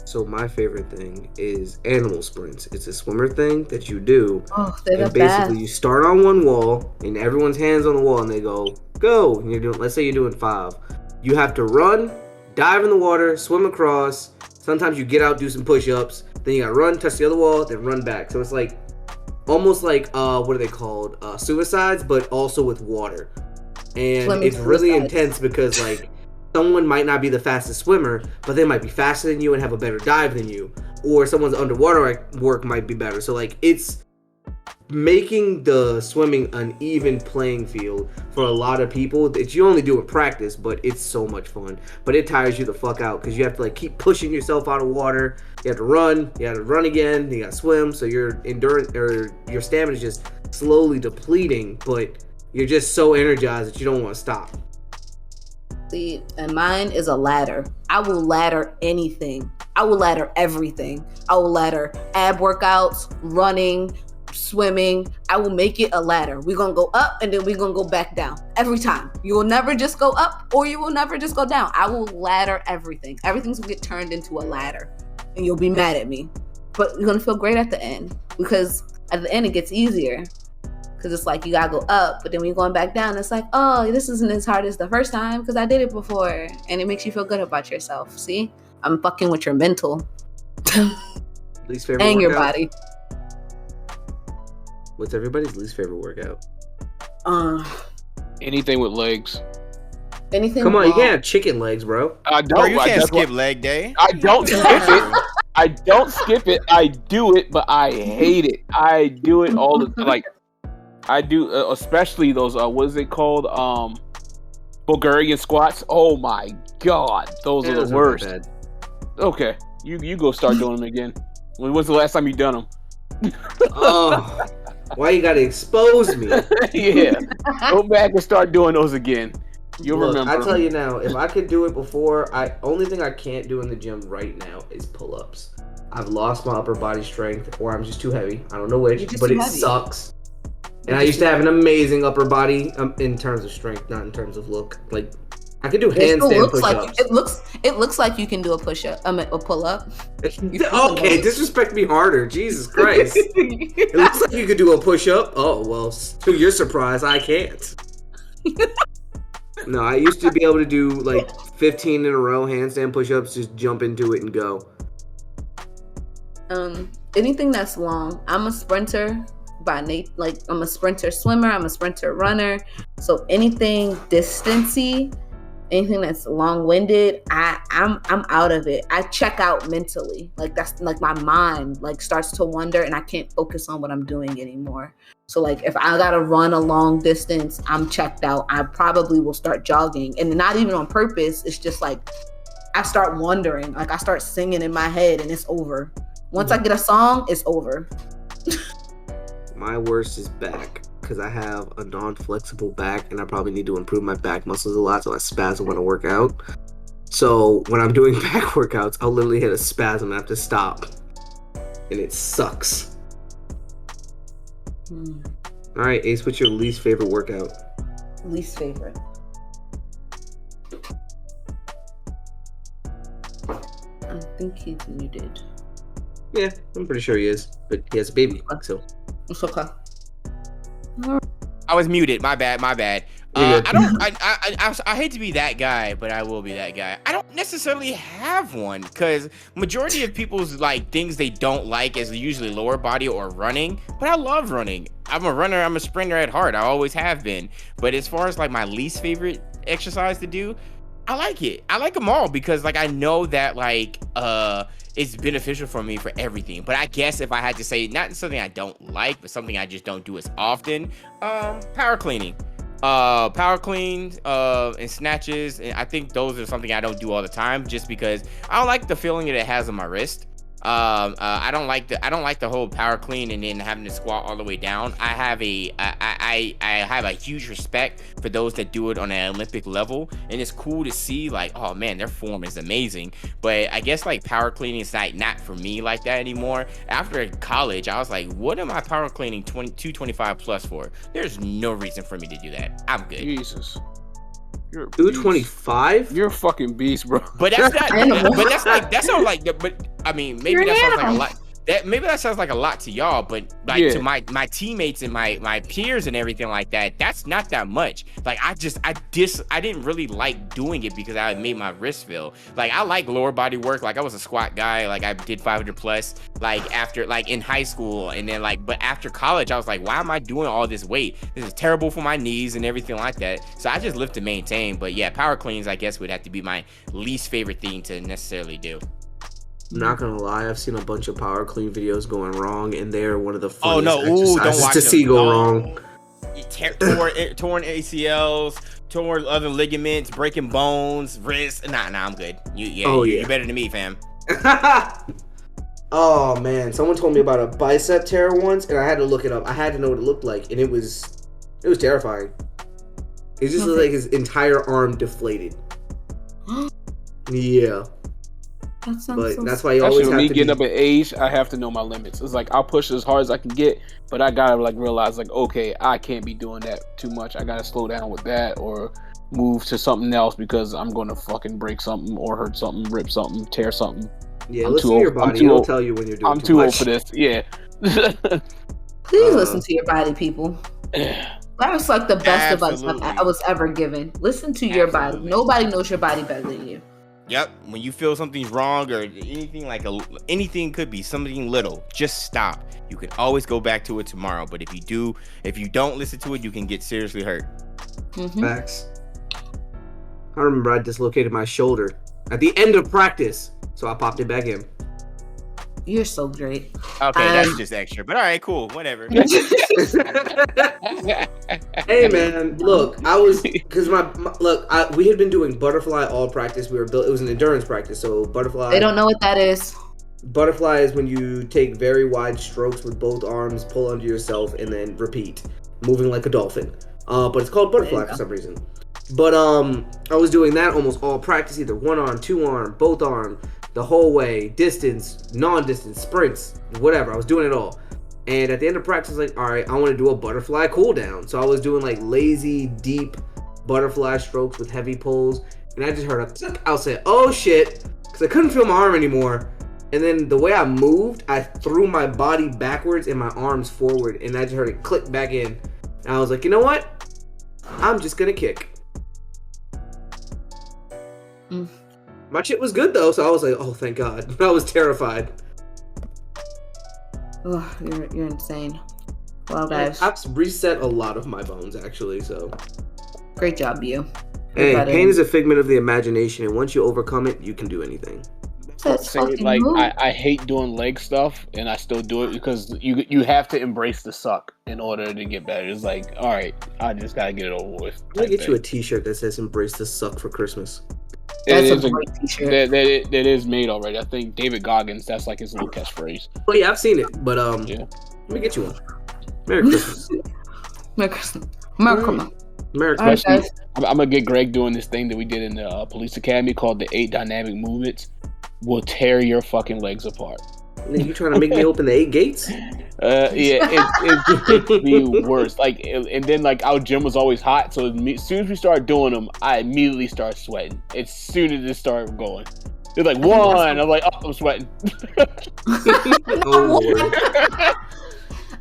So my favorite thing is animal sprints. It's a swimmer thing that you do. Oh, they're and basically you start on one wall and everyone's hands on the wall and they go and you're doing, let's say you're doing 5. You have to run, dive in the water, swim across. Sometimes you get out, do some push-ups, then you gotta run, touch the other wall, then run back. So it's like almost like what are they called? Suicides, but also with water. And it's really intense because like someone might not be the fastest swimmer, but they might be faster than you and have a better dive than you. Or someone's underwater work might be better. So, like, it's making the swimming an even playing field for a lot of people that you only do in practice, but it's so much fun. But it tires you the fuck out because you have to, like, keep pushing yourself out of water. You have to run again, you gotta swim, so your endurance or your stamina is just slowly depleting, but you're just so energized that you don't want to stop. See, and mine is a ladder. I will ladder anything. I will ladder everything. I will ladder ab workouts, running, swimming. I will make it a ladder. We're going to go up and then we're going to go back down every time. You will never just go up or you will never just go down. I will ladder everything. Everything's going to get turned into a ladder and you'll be mad at me. But you're going to feel great at the end because at the end it gets easier. Because it's like you got to go up, but then when you're going back down, it's like, oh, this isn't as hard as the first time because I did it before. And it makes you feel good about yourself. See? I'm fucking with your mental. Least favorite and workout? Your body. What's everybody's least favorite workout? Anything with legs. Anything. Come on, you can't have chicken legs, bro. I don't. Bro, you can't that's skip what- leg day. I don't skip it. I don't skip it. I do it, but I hate it. I do it all the like. I do, especially those. What is it called? Bulgarian squats. Oh my god, those are the worst. Okay, you go start doing them again. When's the last time you done them? Oh, why you gotta expose me? Yeah, go back and start doing those again. You'll Look, remember. I tell you now, if I could do it before, only thing I can't do in the gym right now is pull-ups. I've lost my upper body strength, or I'm just too heavy. I don't know which, but it sucks. And I used to have an amazing upper body in terms of strength, not in terms of look. Like, I could do handstand push-ups. It looks like you can do a push-up, a pull-up. Okay, disrespect me harder. Jesus Christ. It looks like you could do a push-up. Oh, well, to your surprise, I can't. No, I used to be able to do like 15 in a row handstand push-ups, just jump into it and go. Anything that's long. I'm a sprinter by nature. Like, I'm a sprinter swimmer. I'm a sprinter runner. So anything distancey, anything that's long-winded, I'm out of it. I check out mentally. Like, that's like my mind like starts to wander and I can't focus on what I'm doing anymore. So like if I gotta run a long distance, I'm checked out. I probably will start jogging, and not even on purpose. It's just like I start wandering. Like I start singing in my head and it's over. Once I get a song, it's over. My worst is back, because I have a non-flexible back and I probably need to improve my back muscles a lot, so I spasm when I work out. So when I'm doing back workouts, I'll literally hit a spasm and I have to stop. And it sucks. Alright, Ace, what's your least favorite workout? Least favorite. I think he's muted. Yeah, I'm pretty sure he is, but he has a baby, so. It's okay. I was muted. My bad. You're good. I hate to be that guy, but I will be that guy. I don't necessarily have one because majority of people's like things they don't like is usually lower body or running. But I love running. I'm a runner. I'm a sprinter at heart. I always have been. But as far as like my least favorite exercise to do, I like it. I like them all because like I know that like it's beneficial for me for everything. But I guess if I had to say not something I don't like, but something I just don't do as often, power cleaning. Power cleans and snatches, and I think those are something I don't do all the time just because I don't like the feeling that it has on my wrist. I don't like the whole power clean and then having to squat all the way down. I have a huge respect for those that do it on an Olympic level, and it's cool to see like, oh man, their form is amazing. But I guess like power cleaning is not for me like that anymore. After college, I was like, what am I power cleaning 225 plus for? There's no reason for me to do that. I'm good. Jesus. You're 225? You're a fucking beast, bro. But that's not. But that's not like. But I mean, maybe that sounds like a lot. maybe that sounds like a lot to y'all, but like to my teammates and my peers and everything like that, that's not that much. Like I didn't really like doing it because I made my wrist feel like I like lower body work. Like I was a squat guy. Like I did 500 plus. Like after like in high school, and then like but after college, I was like, why am I doing all this weight? This is terrible for my knees and everything like that. So I just lift to maintain. But yeah, power cleans I guess would have to be my least favorite thing to necessarily do. I'm not gonna lie, I've seen a bunch of power clean videos going wrong, and they're one of the funniest exercises to see go wrong. Torn ACLs, torn other ligaments, breaking bones, wrists. Nah, I'm good. You're better than me, fam. Oh man, someone told me about a bicep tear once, and I had to look it up. I had to know what it looked like, and it was terrifying. It just looked like his entire arm deflated. Yeah. But that's why you always have to getting up in age, I have to know my limits. It's like I'll push as hard as I can get, but I gotta like realize like, okay, I can't be doing that too much. I gotta slow down with that or move to something else because I'm gonna fucking break something or hurt something, rip something, tear something. Yeah, listen to your body. It'll tell you when you're doing I'm too old for this. Yeah. Please listen to your body, people. That was like the best advice I was ever given. Listen to your body. Nobody knows your body better than you. Yep. When you feel something's wrong or anything anything could be something little, just stop. You can always go back to it tomorrow. But if you don't listen to it, you can get seriously hurt. Mm-hmm. Facts. I remember I dislocated my shoulder at the end of practice, so I popped it back in. You're so great. Okay, that's just extra. But all right, cool, whatever. Hey man, look, I was because we had been doing butterfly all practice. It was an endurance practice, so butterfly. They don't know what that is. Butterfly is when you take very wide strokes with both arms, pull under yourself, and then repeat, moving like a dolphin. But it's called butterfly for some reason. But I was doing that almost all practice, either one arm, two arm, both arm, the whole way, distance, non-distance, sprints, whatever. I was doing it all. And at the end of practice, like, all right, I want to do a butterfly cool down. So I was doing like lazy, deep butterfly strokes with heavy pulls. And I just heard I was saying, oh shit, because I couldn't feel my arm anymore. And then the way I moved, I threw my body backwards and my arms forward. And I just heard it click back in. And I was like, you know what? I'm just going to kick. My shit was good though, so I was like, oh, thank God. I was terrified. Oh, you're insane. Well, guys. I've reset a lot of my bones, actually, so. Great job, you. Hey, pain is a figment of the imagination, and once you overcome it, you can do anything. I hate doing leg stuff, and I still do it because you have to embrace the suck in order to get better. It's like, all right, I just gotta get it over with. I'm gonna get you a t-shirt that says "Embrace the suck" for Christmas. That's a great t-shirt. That is made already. I think David Goggins, that's like his little catchphrase. Oh yeah, I've seen it, but yeah. Let me get you one. Merry Christmas. Merry Christmas. Merry Christmas. Merry Christmas. Right, I'm gonna get Greg doing this thing that we did in the police academy called the 8 dynamic movements. Will tear your fucking legs apart. You trying to make me open the 8 gates? Yeah, it's the worst. Like, and then like our gym was always hot, so as soon as we started doing them, I immediately started sweating. As soon as it started going, it's like 1. I'm like, oh, I'm sweating.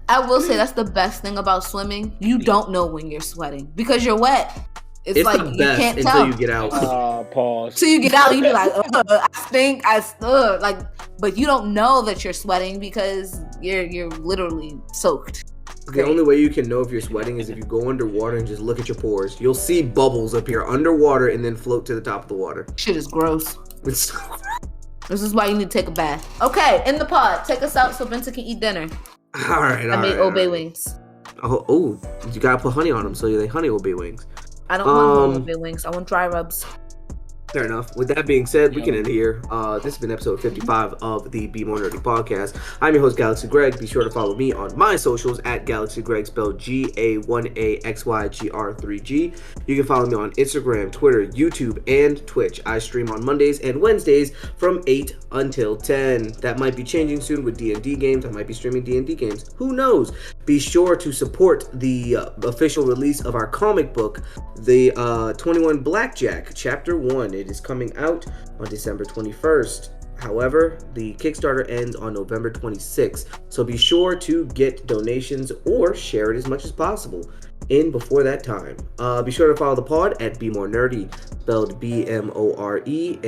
I will say that's the best thing about swimming. You don't know when you're sweating because you're wet. It's like the you best can't until tell. You get out. Pause. So you get out, you be like, I stink, I stood. Like, but you don't know that you're sweating because you're literally soaked. The only way you can know if you're sweating is if you go underwater and just look at your pores. You'll see bubbles appear underwater and then float to the top of the water. Shit is gross. It's so gross. This is why you need to take a bath. Okay, in the pod, take us out so Vincent can eat dinner. All right. I made Obey wings. Oh, you gotta put honey on them so they honey Obey wings. I don't want Obey wings. I want dry rubs. Fair enough. With that being said, we can end here. This has been episode 55 of the Be More Nerdy podcast. I'm your host, Galaxy Greg. Be sure to follow me on my socials at Galaxy Greg, spelled GA1AXYGR3G. You can follow me on Instagram, Twitter, YouTube, and Twitch. I stream on Mondays and Wednesdays from 8 until 10. That might be changing soon with D&D games. I might be streaming D&D games. Who knows? Be sure to support the official release of our comic book, the 21 Blackjack, Chapter 1. It is coming out on December 21st. However, the Kickstarter ends on November 26th, so be sure to get donations or share it as much as possible in before that time. Be sure to follow the pod at Be More Nerdy, spelled BMORENERDY,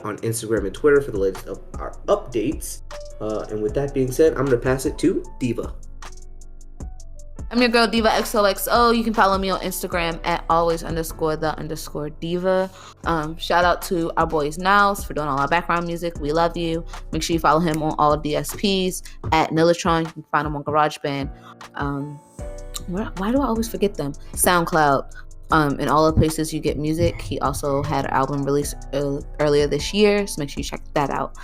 on Instagram and Twitter for the latest of our updates. And with that being said, I'm going to pass it to Diva. I'm your girl, Diva XOXO. You can follow me on Instagram at always_the_diva. Shout out to our boys Niles for doing all our background music. We love you. Make sure you follow him on all DSPs at Nilitron. You can find him on GarageBand. Why do I always forget them? SoundCloud. And all the places you get music. He also had an album released earlier this year, so make sure you check that out.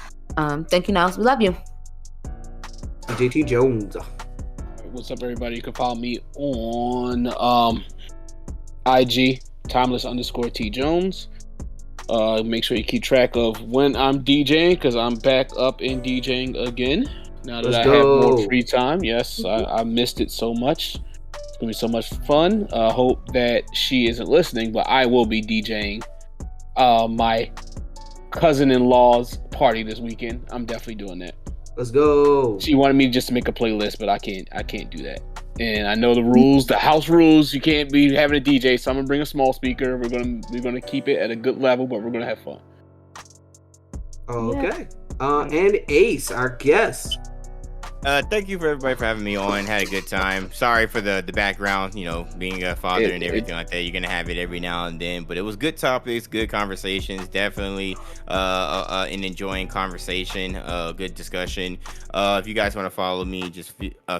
Thank you, Niles. We love you. JT Jones. What's up, everybody? You can follow me on IG, timeless_T Jones. Make sure you keep track of when I'm DJing, because I'm back up in DJing again now that I have more free time. Yes, I missed it so much. It's gonna be so much fun. Hope that she isn't listening, but I will be DJing my cousin-in-law's party this weekend. I'm definitely doing that. Let's go. She wanted me just to make a playlist, but I can't do that. And I know the rules, the house rules. You can't be having a DJ, so I'm gonna bring a small speaker. We're gonna keep it at a good level, but we're gonna have fun. Okay. And Ace, our guest. Thank you for everybody for having me on. Had a good time. Sorry for the background, being a father and everything like that. You're gonna have it every now and then, but it was good topics, good conversations. Definitely an enjoying conversation, good discussion. If you guys want to follow me, just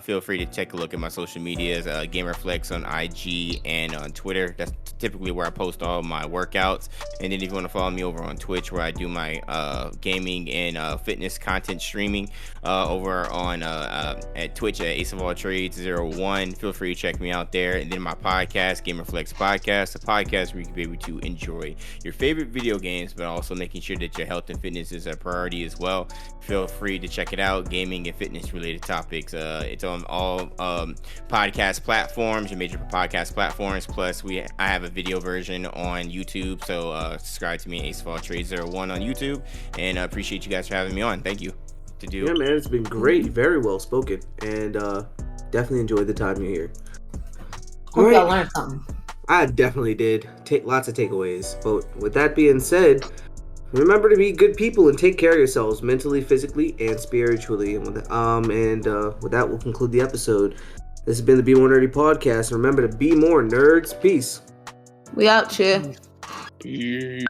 feel free to take a look at my social medias. GamerFlex on IG and on Twitter. That's typically where I post all my workouts. And then if you want to follow me over on Twitch, where I do my gaming and fitness content streaming over on at Twitch at Ace of All Trades 01. Feel free to check me out there. And then my podcast, GamerFlex Podcast, a podcast where you can be able to enjoy your favorite video games, but also making sure that your health and fitness is a priority as well. Feel free to check it out. Gaming and fitness related topics. It's on all podcast platforms, your major podcast platforms. Plus, I have a video version on YouTube. So subscribe to me, Ace of All Trades 01 on YouTube. And I appreciate you guys for having me on. Thank you. Yeah, man, it's been great. Very well spoken, and definitely enjoyed the time you're here. Hope y'all learned something. I definitely did. Take lots of takeaways. But with that being said, remember to be good people and take care of yourselves mentally, physically, and spiritually. And with that, we'll conclude the episode. This has been the Be More Nerdy Podcast. Remember to be more nerds. Peace. We out, cheer. Peace.